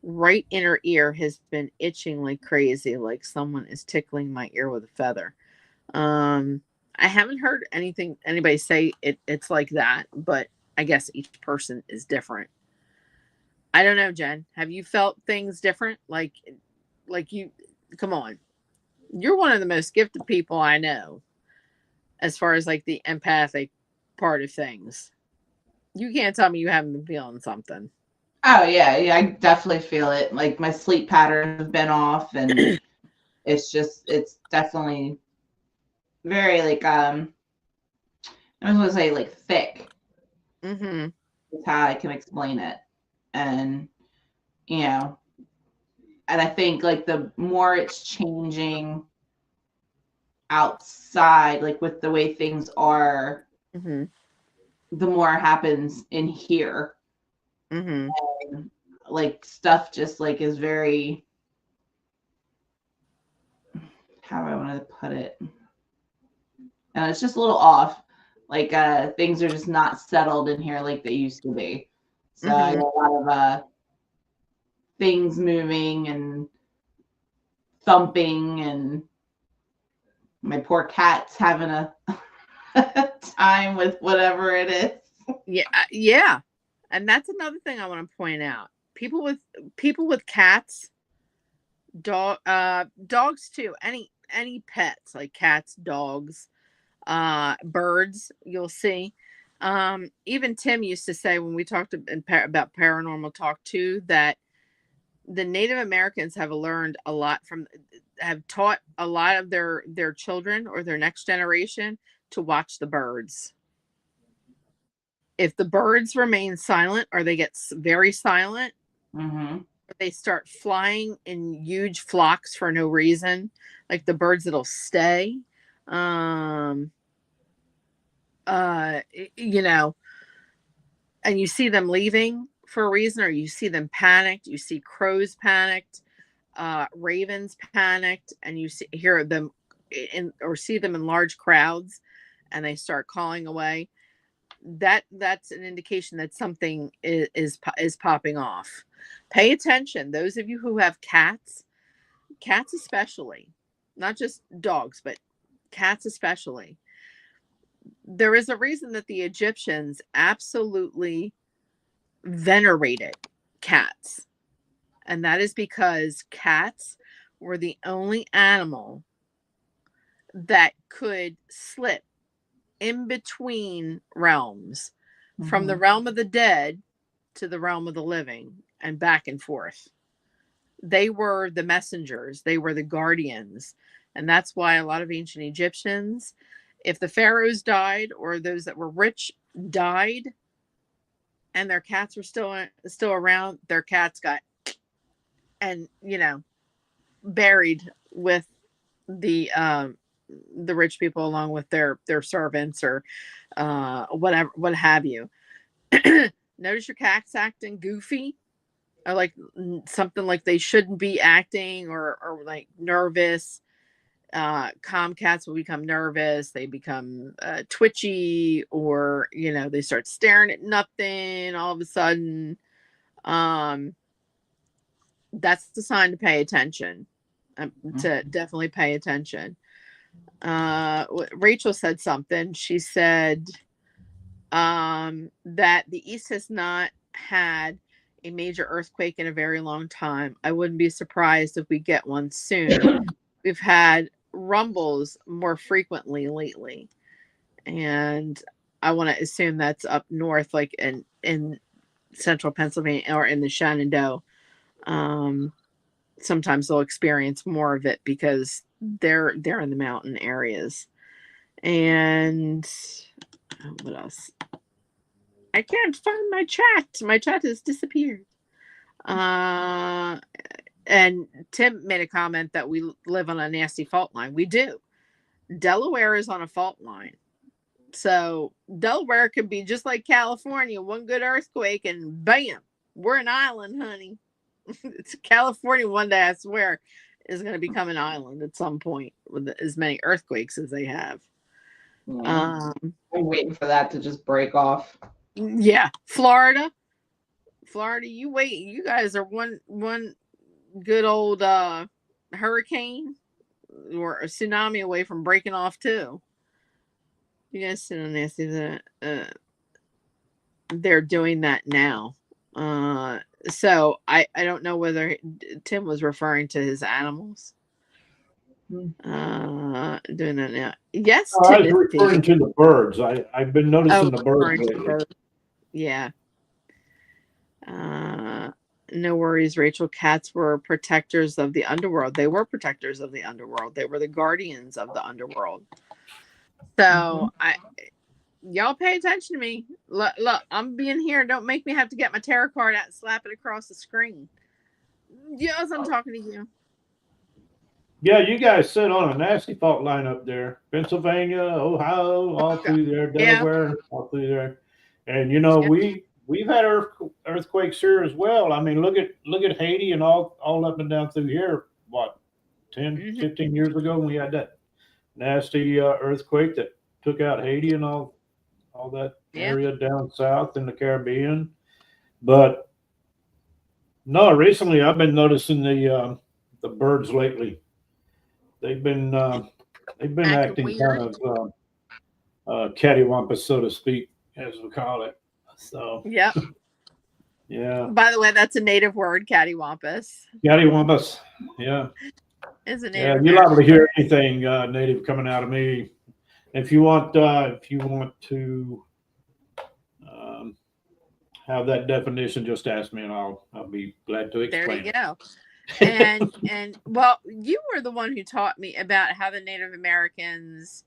right inner ear has been itching like crazy, like someone is tickling my ear with a feather. I haven't heard anybody say it's like that, but I guess each person is different. I don't know, Jen. Have you felt things different? Like you, come on. You're one of the most gifted people I know as far as like the empathic part of things. You can't tell me you haven't been feeling something. Oh yeah, I definitely feel it. Like my sleep patterns have been off, and it's definitely very like I was gonna say like thick. Mm-hmm. Is how I can explain it, and and I think like the more it's changing outside, like with the way things are, mm-hmm. the more happens in here. Mm-hmm. And, like stuff just like is very, how do I want to put it? And it's just a little off. Like things are just not settled in here like they used to be. So mm-hmm. I got a lot of things moving and thumping, and my poor cat's having a time with whatever it is. Yeah. And that's another thing I want to point out. People with cats, Dogs too. Any pets like cats, dogs, birds. You'll see. Even Tim used to say when we talked about paranormal talk too that the Native Americans have learned a lot have taught a lot of their children or their next generation to watch the birds. If the birds remain silent or they get very silent, they start flying in huge flocks for no reason, like the birds that'll stay. You know, and you see them leaving for a reason, or you see them panicked. You see crows panicked, ravens panicked, and you hear them or see them in large crowds, and they start calling away. That's an indication that something is popping off. Pay attention. Those of you who have cats especially, not just dogs, but cats especially. There is a reason that the Egyptians absolutely venerated cats. And that is because cats were the only animal that could slip in between realms, from the realm of the dead to the realm of the living and back and forth. They were the messengers. They were the guardians. And that's why a lot of ancient Egyptians, if the pharaohs died or those that were rich died and their cats were still around, their cats got, and buried with the rich people along with their servants or whatever, what have you. Notice your cats acting goofy or like something like they shouldn't be acting, or like nervous. Calm cats will become nervous. They become twitchy, or they start staring at nothing all of a sudden. That's the sign to pay attention. To definitely pay attention. Rachel said something. She said that the East has not had a major earthquake in a very long time. I wouldn't be surprised if we get one soon. We've had rumbles more frequently lately, and I want to assume that's up north, like in central Pennsylvania or in the Shenandoah. Sometimes they'll experience more of it because they're in the mountain areas. And what else? I can't find my chat. My chat has disappeared. And Tim made a comment that we live on a nasty fault line. We do. Delaware is on a fault line. So Delaware could be just like California, one good earthquake and bam, we're an island, honey. It's California one day, I swear, is going to become an island at some point with as many earthquakes as they have. I'm waiting for that to just break off. Yeah, Florida, you wait. You guys are one good old hurricane or a tsunami away from breaking off too. You guys sit on this. They're doing that now. So I don't know whether Tim was referring to his animals. Doing that now. Yes, I was referring to the birds. I've been noticing the birds lately. Yeah. No worries, Rachel. Cats were protectors of the underworld. They were protectors of the underworld. They were the guardians of the underworld. So y'all pay attention to me. Look, I'm being here. Don't make me have to get my tarot card out and slap it across the screen. Yes, I'm talking to you. Yeah, you guys sit on a nasty fault line up there. Pennsylvania, Ohio, all through there, Delaware, all through there. And we've had earthquakes here as well. I mean, look at Haiti and all up and down through here, what, 10, 15 years ago when we had that nasty earthquake that took out Haiti and all that area down south in the Caribbean. But no, recently I've been noticing the birds lately. They've been acting weird. Kind of cattywampus, so to speak, as we call it. So yeah, Yeah. By the way, that's a native word, cattywampus. Cattywampus. Yeah. Is a native. Yeah, you're liable to hear anything native coming out of me. If you want to have that definition, just ask me, and I'll be glad to explain. There you go. And well, you were the one who taught me about how the Native Americans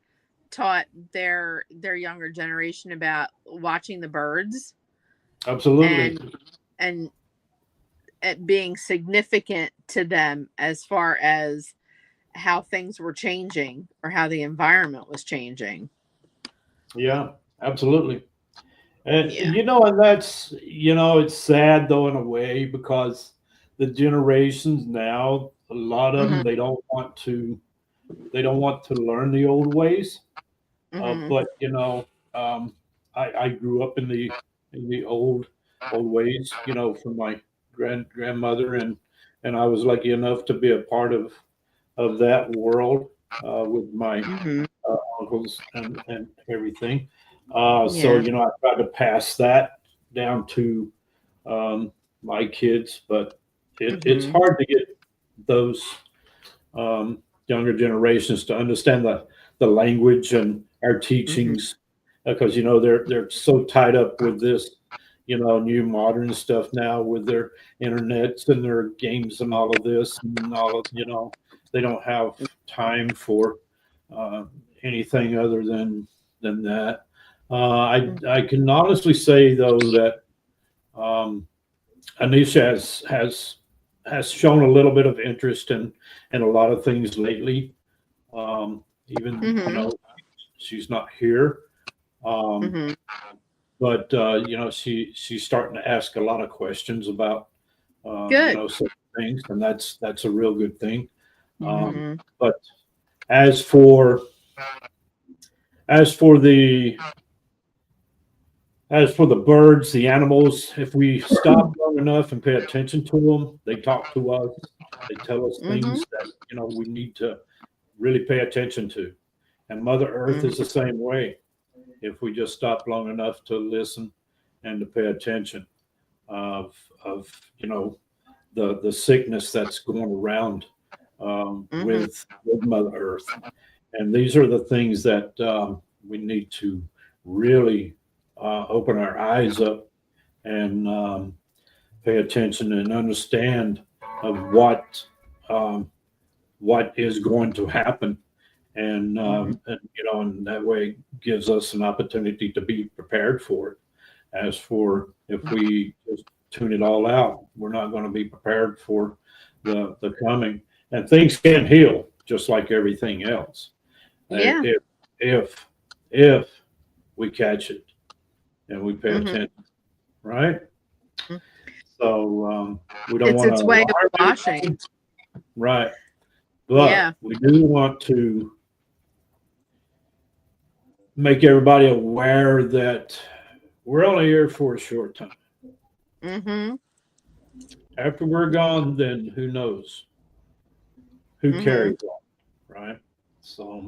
taught their younger generation about watching the birds. Absolutely. And it being significant to them as far as how things were changing or how the environment was changing. Yeah, absolutely. And and that's it's sad though in a way, because the generations now, a lot of them, they don't want to learn the old ways. But I grew up in the old ways, from my grandmother, and I was lucky enough to be a part of that world with my uncles and everything. So I tried to pass that down to my kids, but it's hard to get those younger generations to understand the language and our teachings, because they're so tied up with this new modern stuff now, with their internets and their games and all of this and all of, they don't have time for anything other than that. I can honestly say though that Anisha has shown a little bit of interest in a lot of things lately. Even she's not here, but she's starting to ask a lot of questions about certain things, and that's a real good thing. But as for the birds, the animals, if we stop long enough and pay attention to them, they talk to us. They tell us things that we need to really pay attention to. And Mother Earth is the same way. If we just stop long enough to listen and to pay attention of the sickness that's going around with Mother Earth. And these are the things that we need to really open our eyes up and pay attention and understand of what is going to happen, and and that way gives us an opportunity to be prepared for it. As for if we just tune it all out, we're not going to be prepared for the coming. And things can heal just like everything else. Yeah. If we catch it and we pay attention, right? So we don't want to. It's its way of washing, right? But we do want to make everybody aware that we're only here for a short time. After we're gone, then who knows who carries on, right? So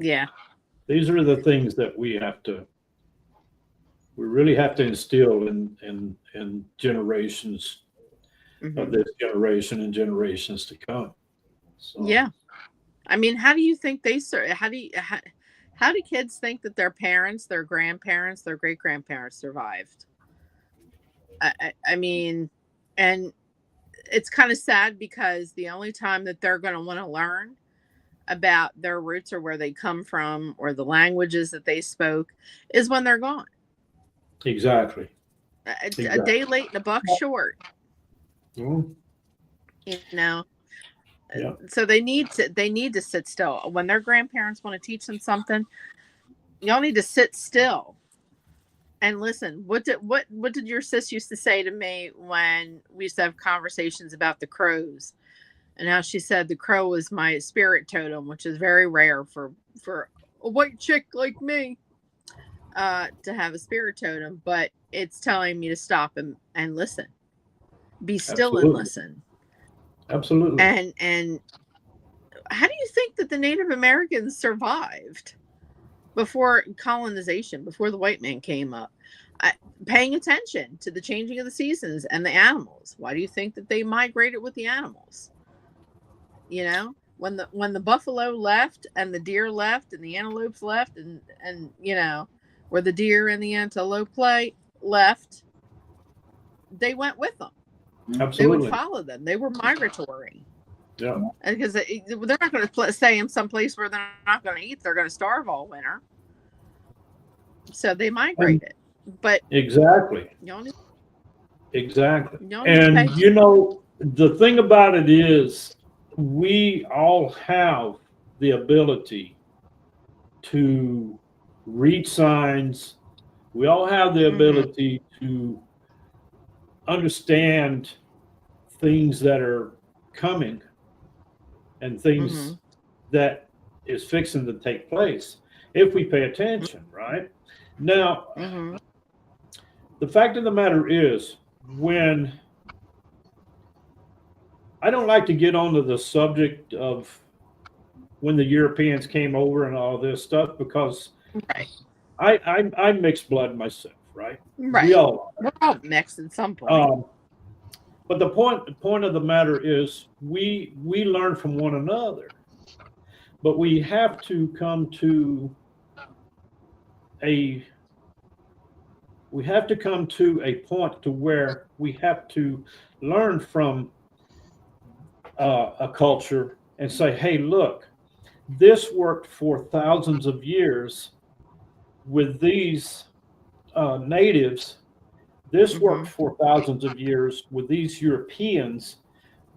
these are the things that we really have to instill in generations of this generation and generations to come. So. I mean, how do you think how do kids think that their parents, their grandparents, their great grandparents survived? I mean, and it's kind of sad, because the only time that they're going to want to learn about their roots or where they come from or the languages that they spoke is when they're gone. Exactly. A day late and a buck short. So they need to sit still. When their grandparents want to teach them something, y'all need to sit still and listen. What did your sis used to say to me when we used to have conversations about the crows, and how she said the crow was my spirit totem, which is very rare for a white chick like me to have a spirit totem, but it's telling me to stop and listen, be still and listen. Absolutely. And how do you think that the Native Americans survived before colonization, before the white man came up? paying attention to the changing of the seasons and the animals. Why do you think that they migrated with the animals? You know, when the buffalo left and the deer left and the antelopes left and you know, where the deer and the antelope left, they went with them. Absolutely. They would follow them. They were migratory. Yeah. Because they're not going to stay in some place where they're not going to eat. They're going to starve all winter. So they migrated. But exactly. Exactly. And you know, the thing about it is we all have the ability to read signs. We all have the ability to understand things that are coming and things that is fixing to take place if we pay attention, right? Now, the fact of the matter is, when I don't like to get onto the subject of when the Europeans came over and all this stuff, because I'm mixed blood myself, right? We're all mixed at some point. But the point of the matter is, we learn from one another, but we have to come to a point to where we have to learn from a culture and say, hey, look, this worked for thousands of years with these natives. This worked for thousands of years with these Europeans.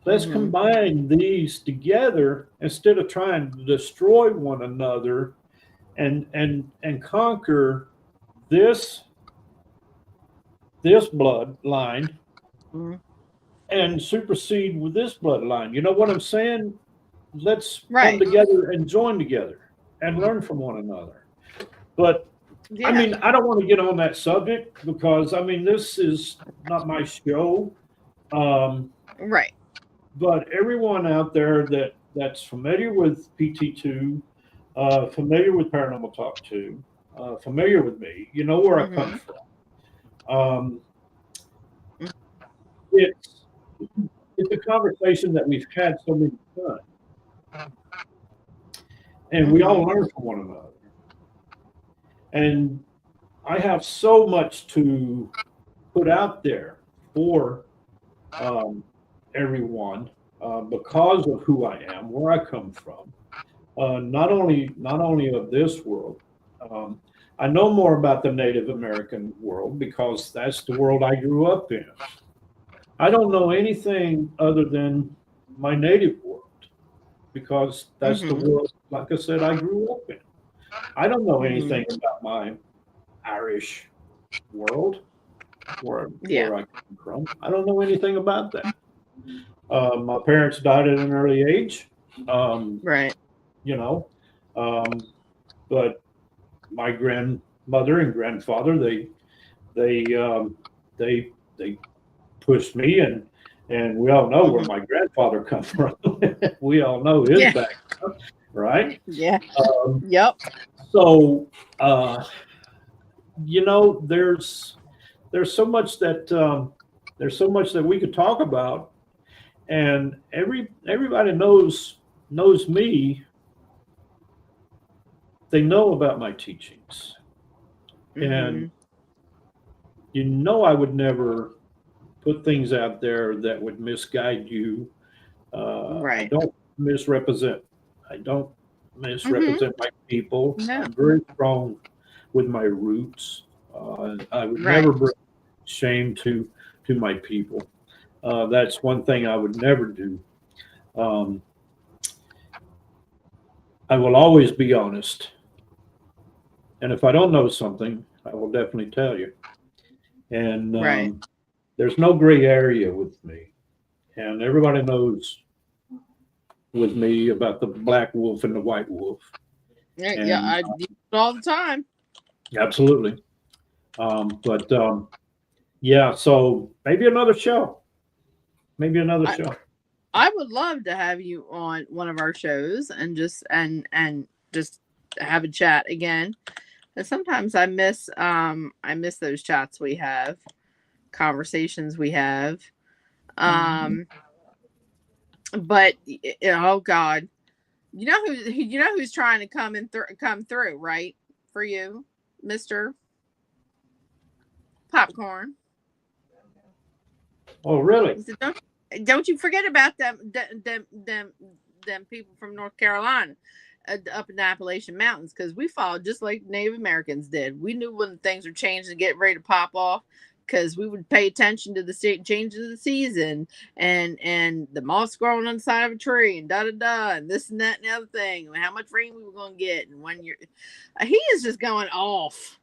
Let's combine these together instead of trying to destroy one another and conquer this bloodline and supersede with this bloodline. You know what I'm saying? Let's come together and join together and learn from one another. But I mean, I don't want to get on that subject because I mean, this is not my show. But everyone out there that's familiar with PT2, familiar with Paranormal Talk 2, familiar with me, you know where I come from. It's a conversation that we've had so many times, and we all learn from one another. And I have so much to put out there for everyone because of who I am, where I come from. Not only of this world. I know more about the Native American world because that's the world I grew up in. I don't know anything other than my native world because that's the world, like I said, I grew up in. I don't know anything about my Irish world, where I come from. I don't know anything about that. My parents died at an early age. You know, but my grandmother and grandfather, they pushed me, and we all know where my grandfather comes from. We all know his background, right? So, you know, there's so much that we could talk about, and everybody knows me. They know about my teachings, and you know I would never put things out there that would misguide you. I don't misrepresent. I don't misrepresent my people. I'm very strong with my roots. I would never bring shame to my people. That's one thing I would never do. I will always be honest. And if I don't know something, I will definitely tell you. And there's no gray area with me. And everybody knows with me about the black wolf and the white wolf. I do it all the time. Absolutely. Yeah, so maybe another show. I would love to have you on one of our shows and just have a chat again. And sometimes I miss those chats we have, conversations we have. But oh God, you know who's trying to come through, right? For you, Mr. Popcorn. Oh, really? Said, don't you forget about them people from North Carolina, up in the Appalachian Mountains, because we followed just like Native Americans did. We knew when things were changing and getting ready to pop off, because we would pay attention to the changes of the season, and the moss growing on the side of a tree, and and this and that and the other thing, and how much rain we were going to get, and when he is just going off.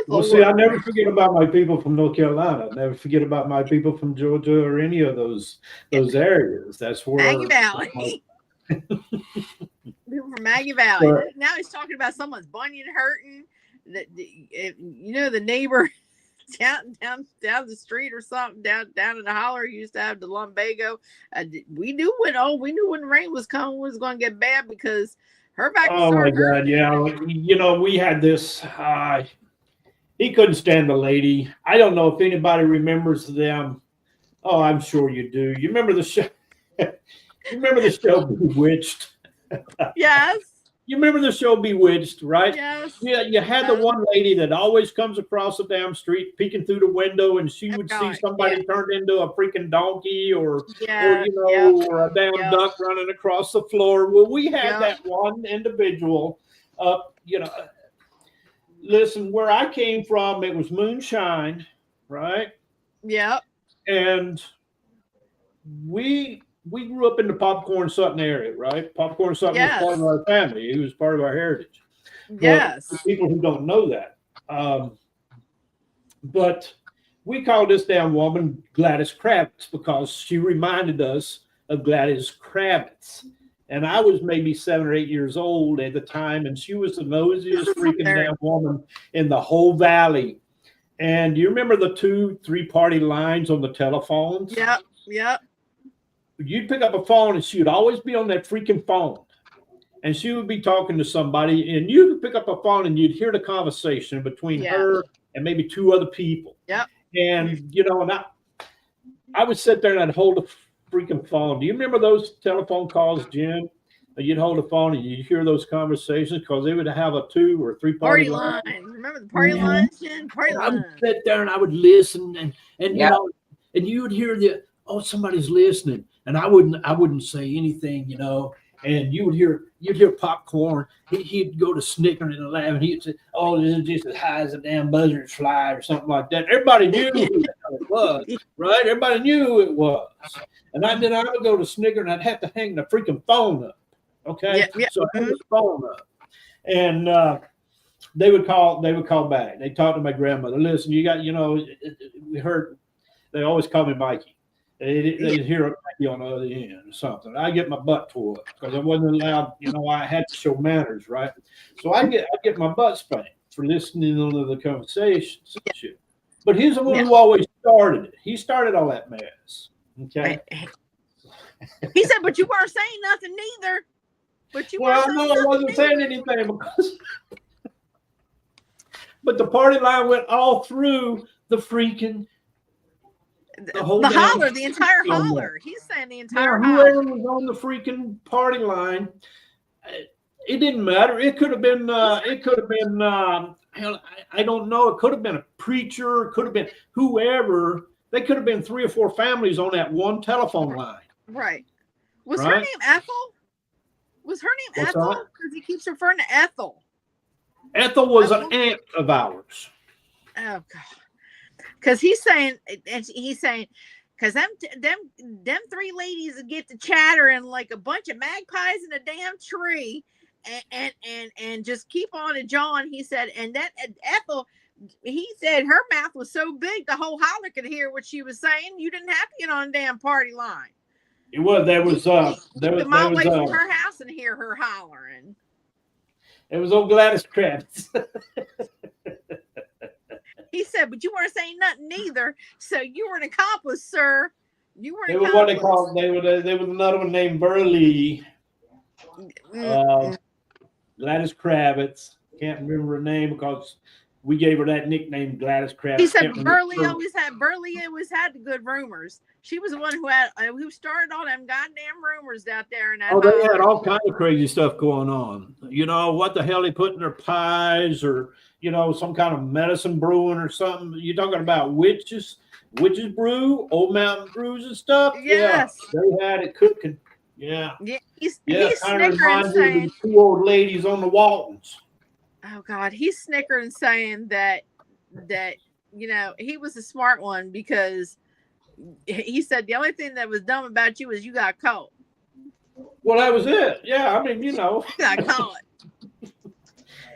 Well, see, I never forget about my people from North Carolina. I never forget about my people from Georgia or any of those areas. That's where Maggie Valley. People from Maggie Valley. But now he's talking about someone's bunion hurting. The neighbor down the street or something down in the holler used to have the lumbago. We knew when rain was coming, was going to get bad, because her back. Oh my God! Yeah, we had this. He couldn't stand the lady. I don't know if anybody remembers them. Oh, I'm sure you do. You remember the show? You remember the show Bewitched? Yes. You remember the show Bewitched, right? Yes. Yeah, you had the one lady that always comes across the damn street peeking through the window, and she would see somebody turned into a freaking donkey or a damn duck running across the floor. Well, we had that one individual listen, where I came from, it was moonshine, right? Yep. And we grew up in the Popcorn Sutton area, right? Popcorn Sutton was part of our family. He was part of our heritage. Yes. For people who don't know that. But we called this damn woman Gladys Kravitz because she reminded us of Gladys Kravitz. And I was maybe 7 or 8 years old at the time, and she was the nosiest freaking damn woman in the whole valley. And do you remember the 2-3 party lines on the telephones? Yep, yep. You'd pick up a phone, and she would always be on that freaking phone. And she would be talking to somebody, and you would pick up a phone, and you'd hear the conversation between her and maybe 2 other people. Yep. And, and I would sit there and I'd hold the freaking phone. Do you remember those telephone calls, Jen? You'd hold the phone and you'd hear those conversations, because they would have a 2 or 3 party line. Remember the party lines, Jen? Party line. I would sit there and I would listen, and and you would hear somebody's listening, and I wouldn't say anything, and you'd hear Popcorn. He'd go to snickering and laughing, and he'd say, "Oh, this is just as high as a damn buzzard fly," or something like that. Everybody knew who it was, right? Everybody knew who it was. And then I would go to snicker, and I'd have to hang the freaking phone up. Okay, so I hung the phone up, and they would call back. They talked to my grandmother. Listen, you got, we heard. They always call me Mikey. They'd hear Mikey on the other end or something. I get my butt tore up because I wasn't allowed. I had to show manners, right? So I get my butt spanked for listening to the conversations and shit. But he's the one who always started it. He started all that mess. Okay. He said, "But you weren't saying nothing neither." But you I wasn't saying anything because. But the party line went all through the freaking. The holler, the entire holler. He's saying the entire holler. Whoever was on the freaking party line, it didn't matter. It could have been. Hell, I don't know. It could have been a preacher. It could have been whoever. They could have been 3 or 4 families on that one telephone line. Right. Was her name Ethel? Was her name Ethel? Because he keeps referring to Ethel. Ethel was an aunt of ours. Oh God. Because he's saying, because them 3 ladies get to chattering like a bunch of magpies in a damn tree, and just keep on and John. He said, and that Ethel, he said her mouth was so big the whole holler could hear what she was saying. You didn't have to get on a damn party line. It was there was away from her house and hear her hollering. It was old Gladys Kravitz. He said, "But you weren't saying nothing either, so you were an accomplice, sir. You were." They were what they called. They was another one named Burley. Gladys Kravitz. Can't remember her name because we gave her that nickname, Gladys Crab. He said Burley always had the good rumors. She was the one who started all them goddamn rumors out there. And they had all kinds of crazy stuff going on. You know, what the hell they put in their pies, or you know, some kind of medicine brewing or something. You're talking about witches brew, Old Mountain brews and stuff. Yes, yeah, they had it cooking. Yeah, he's kind of snickering reminds me of saying, the two old ladies on the Waltons. "Oh God," he's snickering saying that you know he was a smart one because he said the only thing that was dumb about you was you got caught. Well, that was it. Yeah, I mean, you know, you got caught.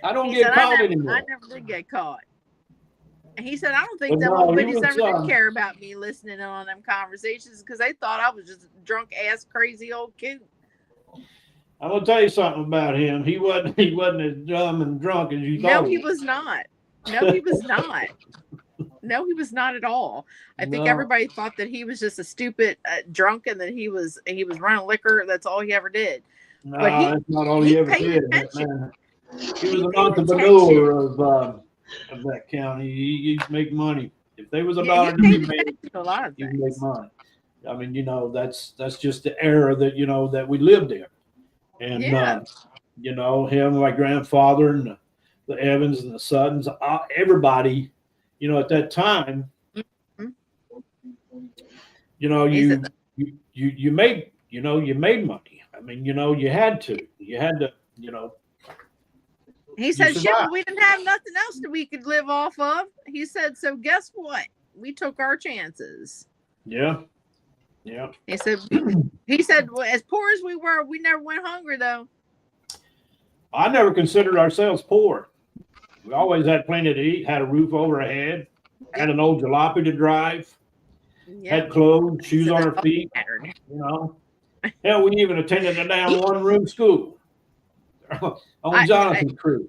I don't get caught anymore. I never did get caught. And he said, I don't think that bitches ever did care about me listening on them conversations because they thought I was just a drunk ass crazy old kid. I'm gonna tell you something about him. He wasn't as dumb and drunk as you thought. No, he was not. No, he was not. No, he was not at all. I think everybody thought that he was just a stupid drunk and that he was running liquor. That's all he ever did. No, that's not all he ever did. Man. He was an entrepreneur of that county. He make money. If there was a dollar to be made, he make money. I mean, you know, that's just the era that, you know, that we lived in. And you know, him, my grandfather, and the Evans and the Suttons, everybody, you know, at that time, you know, you made, you know, you made money. I mean, you know, you had to, you know. He said, shit, we didn't have nothing else that we could live off of. He said, so guess what? We took our chances. Yeah. Yeah. He said, well, as poor as we were, we never went hungry, though. I never considered ourselves poor. We always had plenty to eat, had a roof over our head, had an old jalopy to drive, had clothes, shoes on our feet, you know. Hell, we even attended a damn one-room school on Jonathan's crew.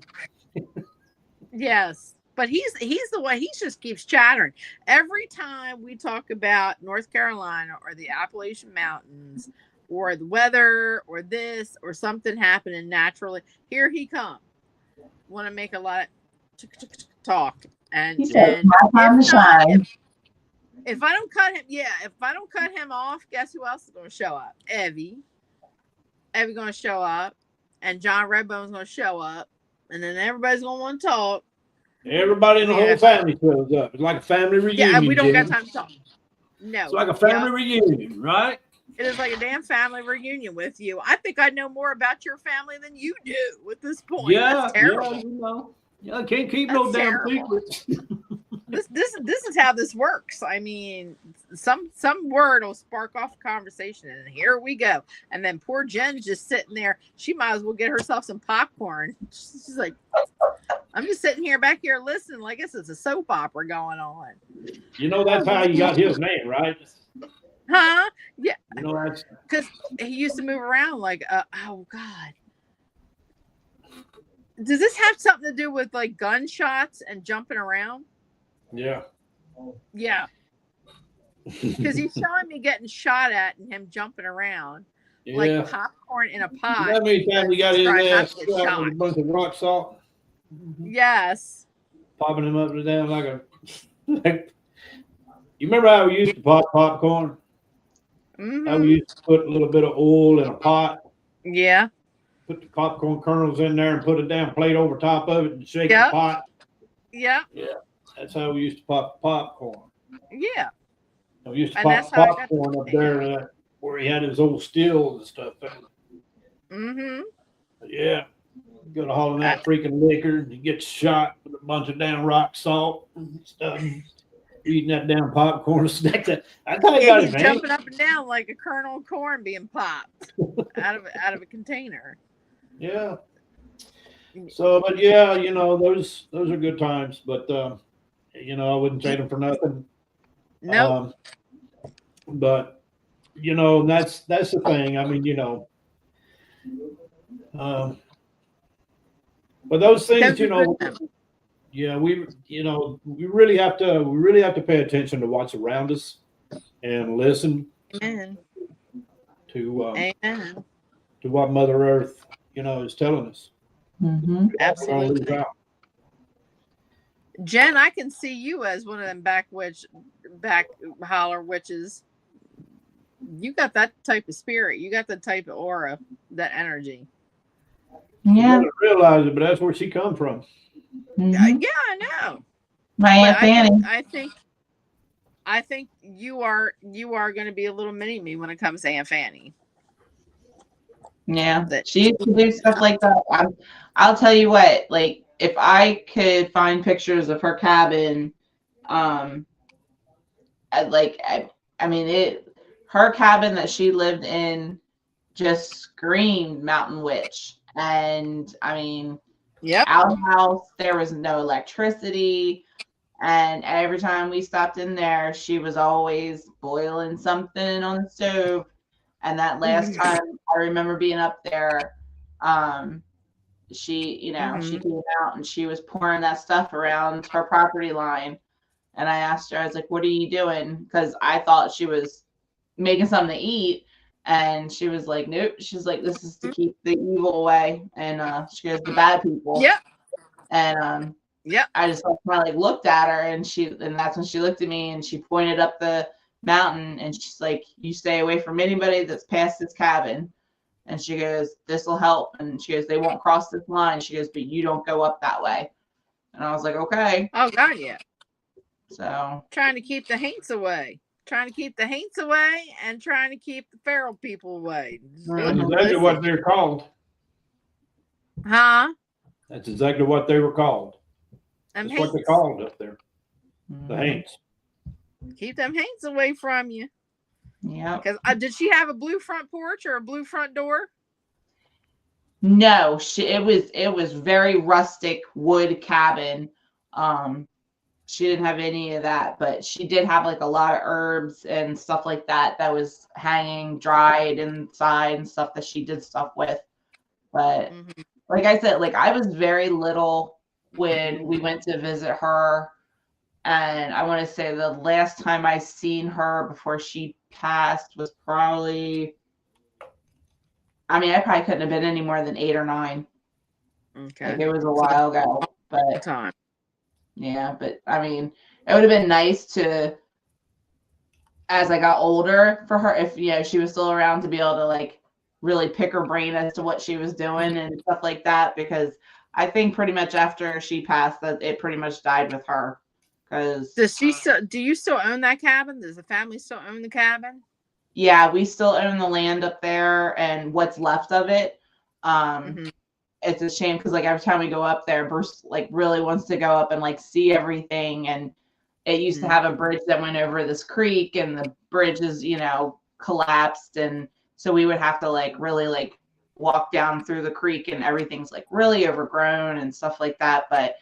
Yes, but he's the one. He just keeps chattering every time we talk about North Carolina or the Appalachian Mountains or the weather or this or something happening naturally. Here he comes. Want to make a lot of talk and he said, my time to shine. If I don't cut him, if I don't cut him off, guess who else is going to show up? Evie going to show up, and John Redbone's going to show up, and then everybody's going to want to talk. Everybody in the whole family shows up. It's like a family reunion. Yeah, we don't got time to talk. No. It's like a family reunion, right? It is like a damn family reunion with you. I think I know more about your family than you do at this point. Yeah, that's terrible. you know. I can't keep no damn secrets. This is how this works. I mean, some word will spark off a conversation, and here we go. And then poor Jen's just sitting there. She might as well get herself some popcorn. She's like, I'm just sitting here back here listening like this is a soap opera going on. You know, that's how you got his name, right? Huh? Yeah. You know, that's because he used to move around like, oh God. Does this have something to do with like gunshots and jumping around? Yeah. Yeah. Because he's showing me getting shot at and him jumping around like popcorn in a pot. You know how many times he got his ass shot with a bunch of rock salt? Yes. Popping him up and down like a. You remember how we used to pop popcorn? Mm-hmm. How we used to put a little bit of oil in a pot? Yeah. Put the popcorn kernels in there and put a damn plate over top of it and shake the pot. Yeah. Yeah. That's how we used to pop popcorn. Yeah. We used to pop popcorn up there where he had his old stills and stuff. Mm-hmm. Yeah. Go to hauling that freaking liquor and you get shot with a bunch of damn rock salt and stuff. Eating that damn popcorn. That's how you got he's jumping up and down like a kernel of corn being popped out of a container. Yeah. So, but yeah, you know, those are good times, but you know, I wouldn't trade them for nothing. No. But you know, that's the thing. I mean, you know, but those things, you know, yeah, we really have to pay attention to what's around us and listen to what Mother Earth, you know, is telling us. Mm-hmm. Absolutely. Jen, I can see you as one of them back holler witches. You got that type of spirit. You got that type of aura, that energy. Yeah. You realize it, but that's where she come from. Mm-hmm. Yeah, I know. My Aunt Fanny. I think you are going to be a little mini me when it comes to Aunt Fanny. Yeah, she used to do stuff like that. I'll tell you what, like if I could find pictures of her cabin, I mean her cabin that she lived in just screamed mountain witch. And I mean, outhouse, there was no electricity. And every time we stopped in there, she was always boiling something on the stove. And that last time I remember being up there, she came out and she was pouring that stuff around her property line. And I asked her, I was like, what are you doing? Because I thought she was making something to eat. And she was like, nope. She's like, this is to keep the evil away. And she goes, the bad people. Yeah. And I just kind of looked at her, and that's when she looked at me and she pointed up the mountain and she's like, you stay away from anybody that's past this cabin. And she goes, this will help. And she goes, they won't cross this line. She goes, but you don't go up that way. And I was like, okay. Oh God, yeah. So trying to keep the haints away. Trying to keep the haints away and trying to keep the feral people away. That's exactly what they're called. Huh? That's exactly what they were called. That's what they called up there. The haints. Keep them haints away from you. Yeah. Because did she have a blue front porch or a blue front door? No, it was very rustic wood cabin. She didn't have any of that, but she did have a lot of herbs and stuff like that was hanging dried inside and stuff that she did stuff with. But like I said, I was very little when we went to visit her. And I want to say the last time I seen her before she passed was probably, I mean, I probably couldn't have been any more than 8 or 9. Okay. It was a while ago, but yeah, but I mean, it would have been nice to, as I got older, for her, if she was still around, to be able to really pick her brain as to what she was doing and stuff like that, because I think pretty much after she passed that it pretty much died with her. Because do you still own that cabin? Does the family still own the cabin? Yeah, we still own the land up there and what's left of it. It's a shame because every time we go up there, Bruce really wants to go up and see everything. And it used to have a bridge that went over this creek, and the bridge is collapsed, and so we would have to really walk down through the creek, and everything's really overgrown and stuff like that. But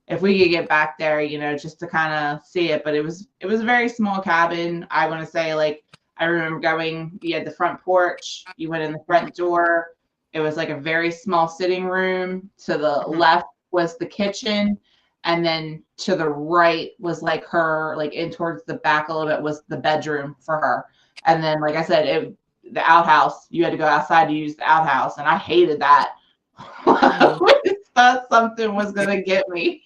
if we could get back there, just to kind of see it. But it was a very small cabin. I want to say I remember going, you had the front porch, you went in the front door. It was a very small sitting room. To the left was the kitchen. And then to the right was her, in towards the back a little bit was the bedroom for her. And then, like I said, the outhouse, you had to go outside to use the outhouse. And I hated that. I thought something was going to get me.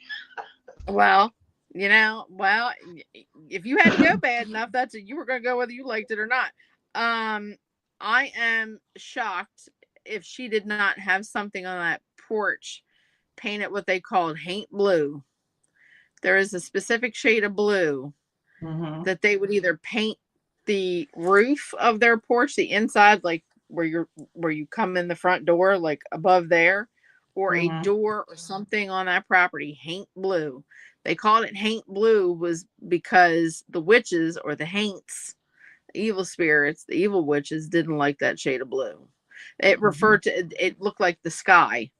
Well, if you had to go bad enough, that's it. You were going to go whether you liked it or not. I am shocked if she did not have something on that porch painted what they called haint blue. There is a specific shade of blue that they would either paint the roof of their porch, the inside, where you come in the front door, above there, or a door or something on that property, haint blue. They called it haint blue was because the witches or the haints, the evil spirits, the evil witches didn't like that shade of blue. It referred to it looked like the sky.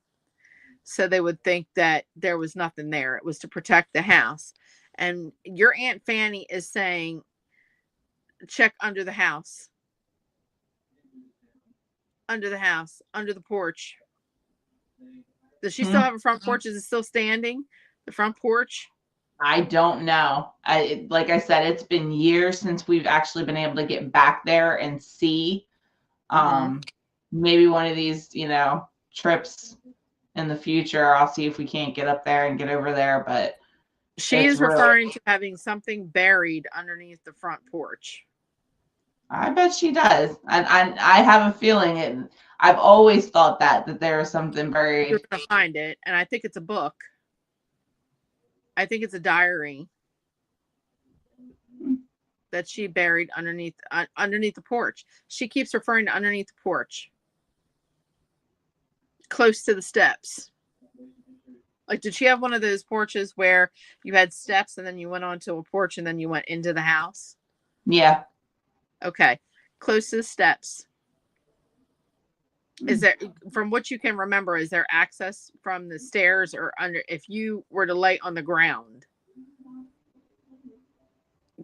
So they would think that there was nothing there. It was to protect the house. And your Aunt Fanny is saying, check under the house. Under the house, under the porch. Does she still have a front porch? Is it still standing? The front porch? I don't know. Like I said, it's been years since we've actually been able to get back there and see. Maybe one of these, trips in the future, I'll see if we can't get up there and get over there. But she's referring to having something buried underneath the front porch. I bet she does. I have a feeling it. I've always thought that there is something buried. You're gonna find it, and I think it's a book. I think it's a diary that she buried underneath the porch. She keeps referring to underneath the porch, close to the steps. Like, did she have one of those porches where you had steps and then you went onto a porch and then you went into the house? Yeah. Okay. Close to the steps. Is there, from what you can remember, is there access from the stairs or under? If you were to lay on the ground,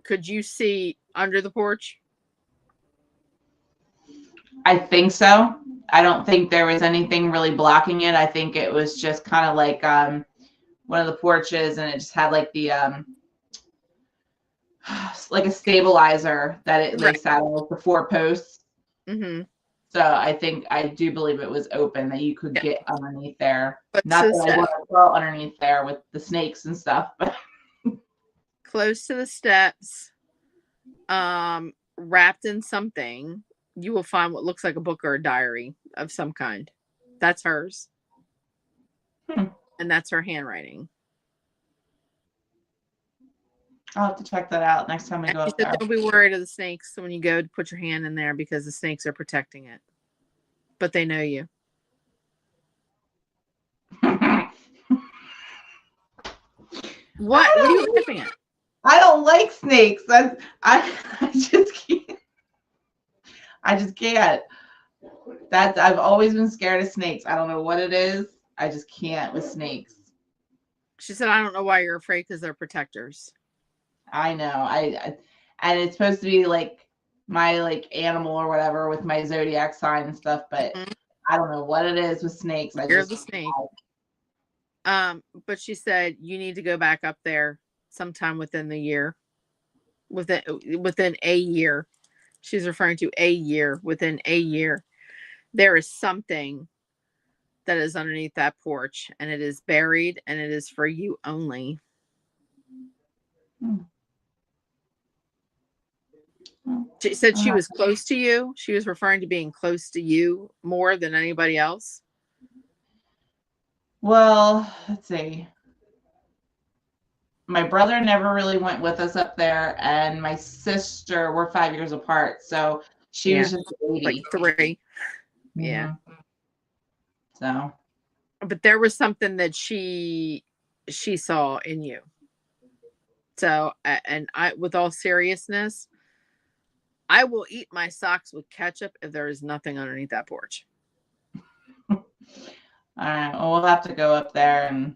could you see under the porch? I think so. I don't think there was anything really blocking it. I think it was just kind of like one of the porches, and it just had like the like a stabilizer that it like sat on with the 4 posts. Mm-hmm. So I do believe it was open, that you could get underneath there. But not that I want to crawl underneath there with the snakes and stuff, but close to the steps, wrapped in something, you will find what looks like a book or a diary of some kind. That's hers. And that's her handwriting. I'll have to check that out next time we go up there. Don't be worried of the snakes when you go to put your hand in there, because the snakes are protecting it. But they know you. What are you laughing at? I don't like snakes. I just can't. I just can't. I've always been scared of snakes. I don't know what it is. I just can't with snakes. She said, I don't know why you're afraid, because they're protectors. I know. And it's supposed to be like my like animal or whatever with my zodiac sign and stuff, but I don't know what it is with snakes. You're the snake. But she said you need to go back up there sometime within the year. Within a year. She's referring to a year. Within a year. There is something that is underneath that porch, and it is buried, and it is for you only. She said she was close to you. She was referring to being close to you more than anybody else. Well, let's see. My brother never really went with us up there, and my sister, we're 5 years apart, so she was just a baby. Like 3. Yeah. So. But there was something that she saw in you. So, and I, with all seriousness, I will eat my socks with ketchup if there is nothing underneath that porch. All right. Well, we'll have to go up there, and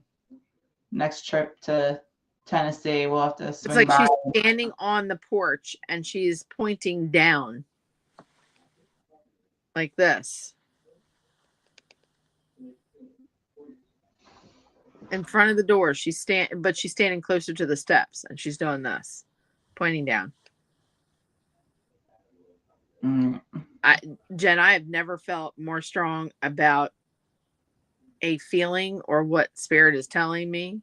next trip to Tennessee, we'll have to swing It's like by. she's standing on the porch and she's pointing down like this in front of the door. But she's standing closer to the steps, and she's doing this, pointing down. Jen, I have never felt more strong about a feeling or what spirit is telling me,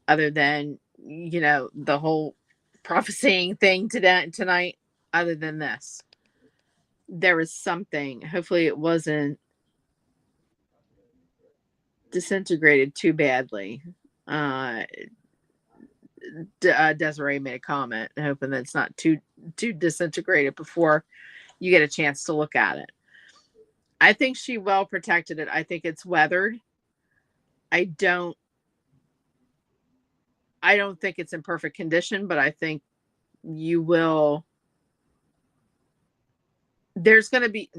other than, the whole prophesying thing tonight, other than this. There was something, hopefully it wasn't disintegrated too badly. Desiree made a comment, hoping that it's not too disintegrated before you get a chance to look at it. I think she well protected it. I think it's weathered. I don't think it's in perfect condition, but I think you will. There's going to be.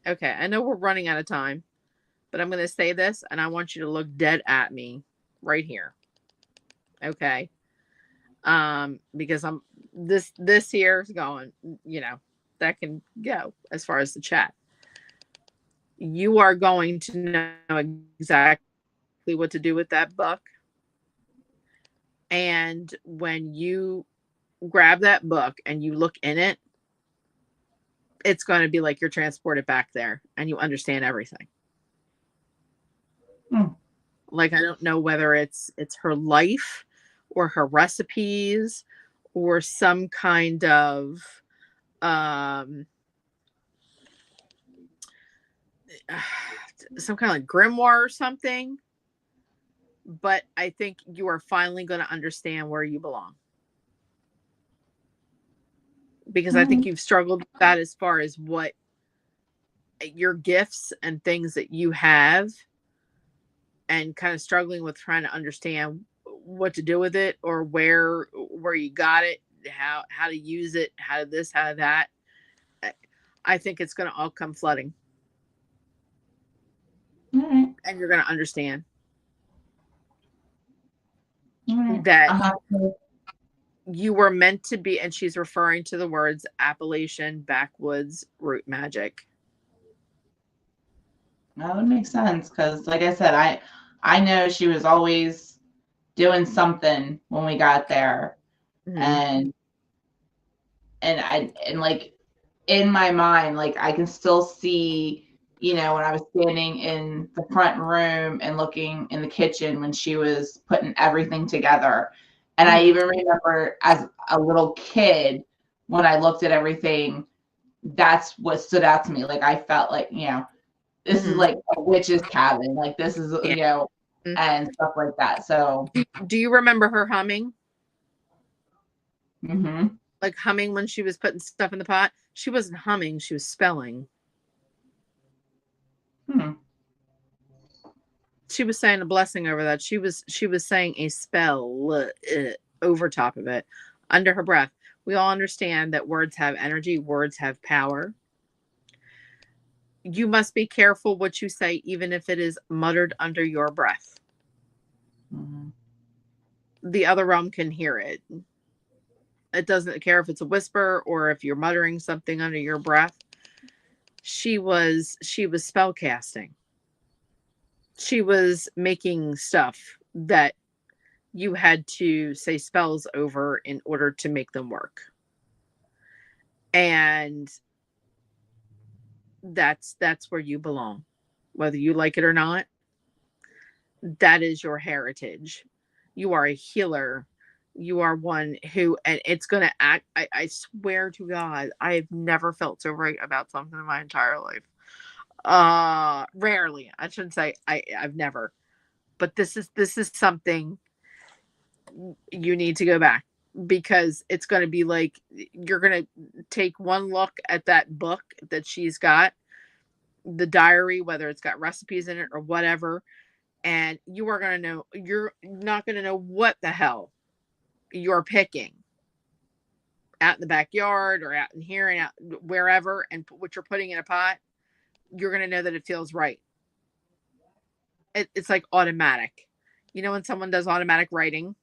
Okay, I know we're running out of time, but I'm going to say this, and I want you to look dead at me right here. Okay. Because this here is going, that can go as far as the chat. You are going to know exactly what to do with that book. And when you grab that book and you look in it, it's going to be like you're transported back there and you understand everything. Like, I don't know whether it's her life or her recipes or some kind of some kind of like grimoire or something. But I think you are finally going to understand where you belong. Because I think you've struggled with that as far as what your gifts and things that you have, and kind of struggling with trying to understand what to do with it, or where you got it, how to use it, how to this, how to that. I think it's going to all come flooding. And you're going to understand that you were meant to be, and she's referring to the words Appalachian backwoods root magic. That would make sense, because like I said, I know she was always doing something when we got there. And like in my mind, like I can still see, when I was standing in the front room and looking in the kitchen when she was putting everything together. And I even remember as a little kid, when I looked at everything, that's what stood out to me. Like I felt like, this is like a witch's cabin. Like this is, and stuff like that. So do you remember her humming? Mm-hmm. Like humming when she was putting stuff in the pot? She wasn't humming, she was spelling. She was saying a blessing over that. She was saying a spell over top of it, under her breath. We all understand that words have energy, words have power. You must be careful what you say, even if it is muttered under your breath. The other realm can hear it. It doesn't care if it's a whisper or if you're muttering something under your breath. She was spell casting. She was making stuff that you had to say spells over in order to make them work. And that's where you belong. Whether you like it or not, that is your heritage. You are a healer. You are one who, and it's going to act, I swear to God, I have never felt so right about something in my entire life. Rarely. I shouldn't say I've never. But this is something you need to go back, because it's going to be like, you're going to take one look at that book that she's got, the diary, whether it's got recipes in it or whatever, and you are going to know, you're not going to know what the hell you're picking out in the backyard or out in here and out wherever, and what you're putting in a pot. You're going to know that it feels right. It's like automatic. When someone does automatic writing,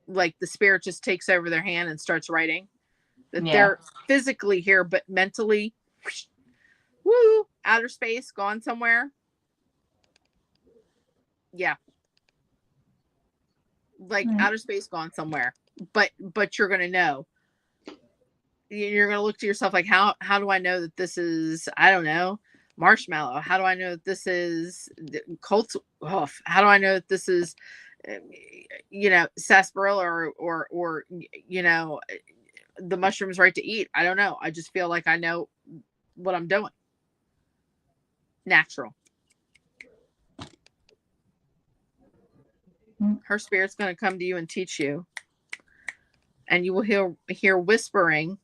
like the spirit just takes over their hand and starts writing, that they're physically here, but mentally, woo, outer space, gone somewhere. Yeah. Like outer space, gone somewhere. But you're going to know. You're going to look to yourself like, how do I know that this is, I don't know, marshmallow? How do I know that this is Colts? Oh, how do I know that this is, sarsaparilla or the mushrooms right to eat? I don't know. I just feel like I know what I'm doing. Natural. Her spirit's going to come to you and teach you, and you will hear whispering.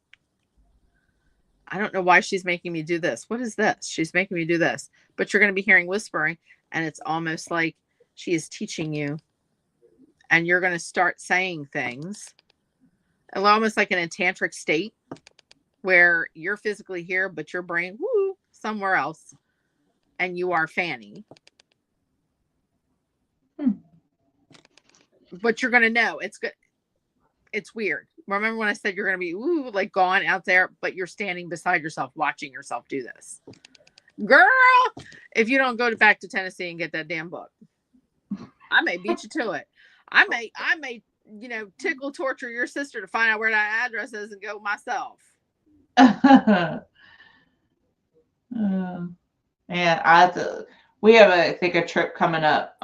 I don't know why she's making me do this. What is this? She's making me do this. But you're going to be hearing whispering, and it's almost like she is teaching you, and you're going to start saying things, almost like in a tantric state where you're physically here, but your brain, woo, somewhere else, and you are Fanny. But you're going to know. It's good. It's weird. Remember when I said you're going to be, ooh, like gone out there, but you're standing beside yourself, watching yourself do this. Girl, if you don't go back to Tennessee and get that damn book, I may beat you to it. I may, tickle, torture your sister to find out where that address is and go myself. Yeah, I have to. We have I think a trip coming up.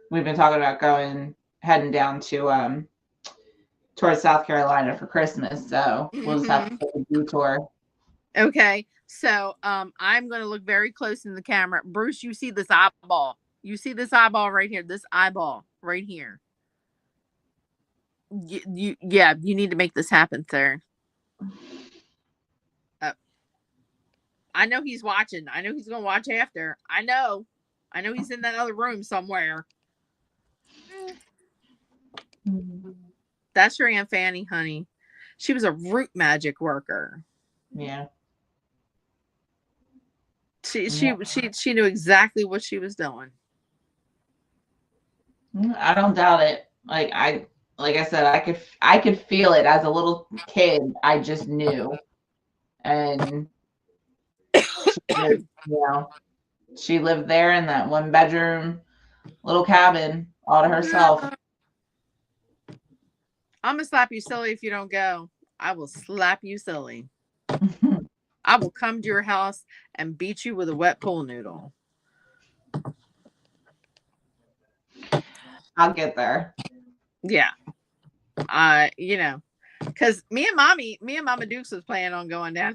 We've been talking about heading down to towards South Carolina for Christmas. So we'll just have to take a detour. Okay. So I'm going to look very close in the camera. Bruce, you see this eyeball. You see this eyeball right here. This eyeball right here. You need to make this happen, sir. I know he's watching. I know he's going to watch after. I know he's in that other room somewhere. That's your Aunt Fanny, honey. She was a root magic worker. Yeah. She knew exactly what she was doing. I don't doubt it. Like I said, I could feel it as a little kid. I just knew. And she lived there in that 1-bedroom little cabin all to herself. I'm gonna slap you silly if you don't go. I will slap you silly. I will come to your house and beat you with a wet pool noodle. I'll get there. Yeah. Because me and Mama Dukes was planning on going down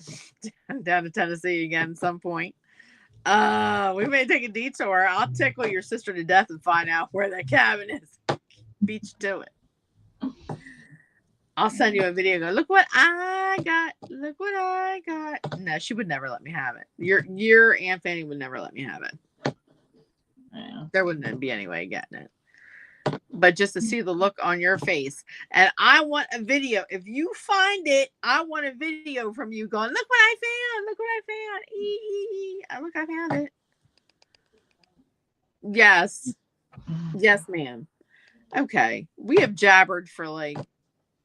to Tennessee again at some point. We may take a detour. I'll tickle your sister to death and find out where that cabin is. Beat you to it. I'll send you a video. Go, look what I got. Look what I got. No, she would never let me have it. Your Aunt Fanny would never let me have it. Yeah. There wouldn't be any way of getting it. But just to see the look on your face. And I want a video. If you find it, I want a video from you going, look what I found. Look what I found. Look, I found it. Yes. Yes, ma'am. Okay. We have jabbered for like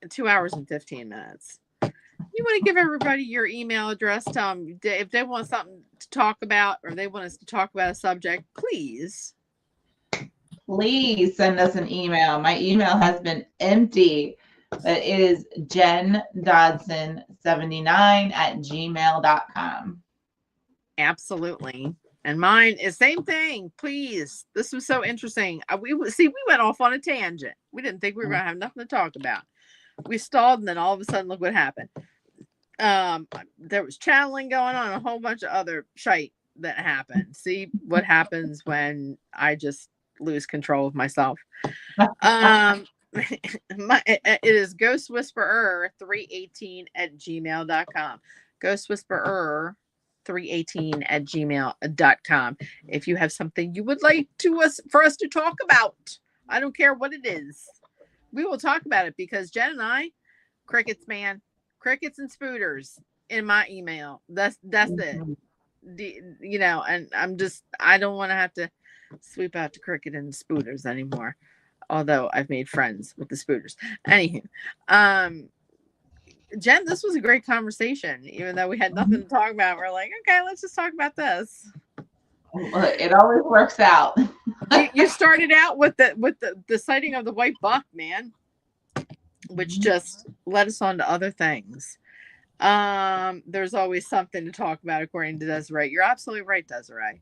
2 hours and 15 minutes. You want to give everybody your email address? Tell them if they want something to talk about or they want us to talk about a subject, please send us an email. My email has been empty, but it is jendodson79@gmail.com. Absolutely. And mine is same thing. Please. This was so interesting. We went off on a tangent. We didn't think we were going to have nothing to talk about. We stalled, and then all of a sudden, look what happened. There was channeling going on, a whole bunch of other shite that happened. See what happens when I just lose control of myself. It is ghostwhisperer318@gmail.com. ghostwhisperer318@gmail.com. If you have something you would like for us to talk about, I don't care what it is. We will talk about it because Jen and I, crickets, man, crickets and spooters in my email. That's it. And I don't want to have to sweep out the cricket and the spooters anymore. Although I've made friends with the spooters. Anywho, Jen, this was a great conversation. Even though we had nothing to talk about, we're like, okay, let's just talk about this. It always works out. You started out with the sighting of the white buck, man, which just led us on to other things. There's always something to talk about, according to Desiree. You're absolutely right, Desiree.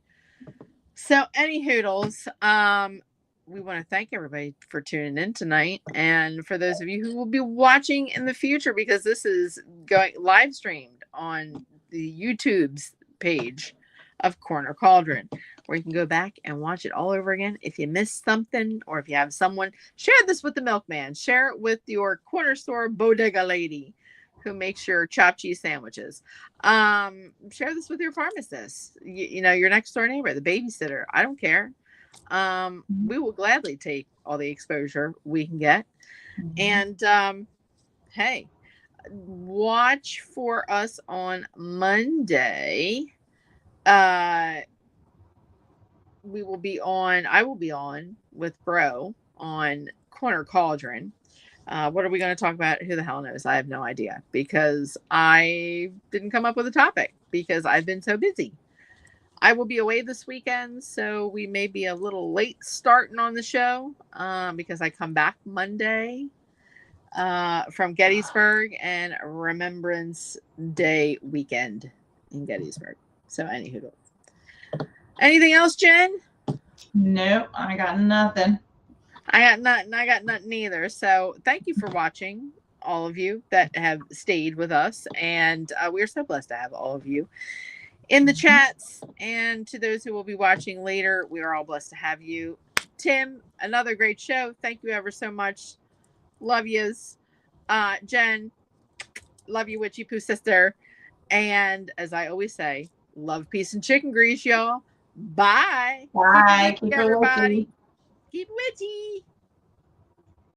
So, any hoodles, we want to thank everybody for tuning in tonight, and for those of you who will be watching in the future, because this is going live streamed on the YouTube's page of Corner Cauldron, where you can go back and watch it all over again. If you missed something, or if you have someone, share this with the milkman, share it with your corner store bodega lady who makes your chopped cheese sandwiches. Share this with your pharmacist, your next door neighbor, the babysitter. I don't care. We will gladly take all the exposure we can get. And hey, watch for us on Monday. I will be on with Bro on Corner Cauldron. What are we going to talk about? Who the hell knows? I have no idea, because I didn't come up with a topic because I've been so busy. I will be away this weekend, so we may be a little late starting on the show because I come back Monday from Gettysburg and Remembrance Day weekend in Gettysburg. So, anywho, Anything else, Jen? Nope, I got nothing. I got nothing either. So thank you for watching, all of you that have stayed with us. And we're so blessed to have all of you in the chats. And to those who will be watching later, we are all blessed to have you. Tim, another great show. Thank you ever so much. Love yous. Jen, love you, Witchy Poo sister. And as I always say, love, peace, and chicken grease, y'all. Bye. Bye. Keep it witchy, everybody. Witchy. Keep it witchy.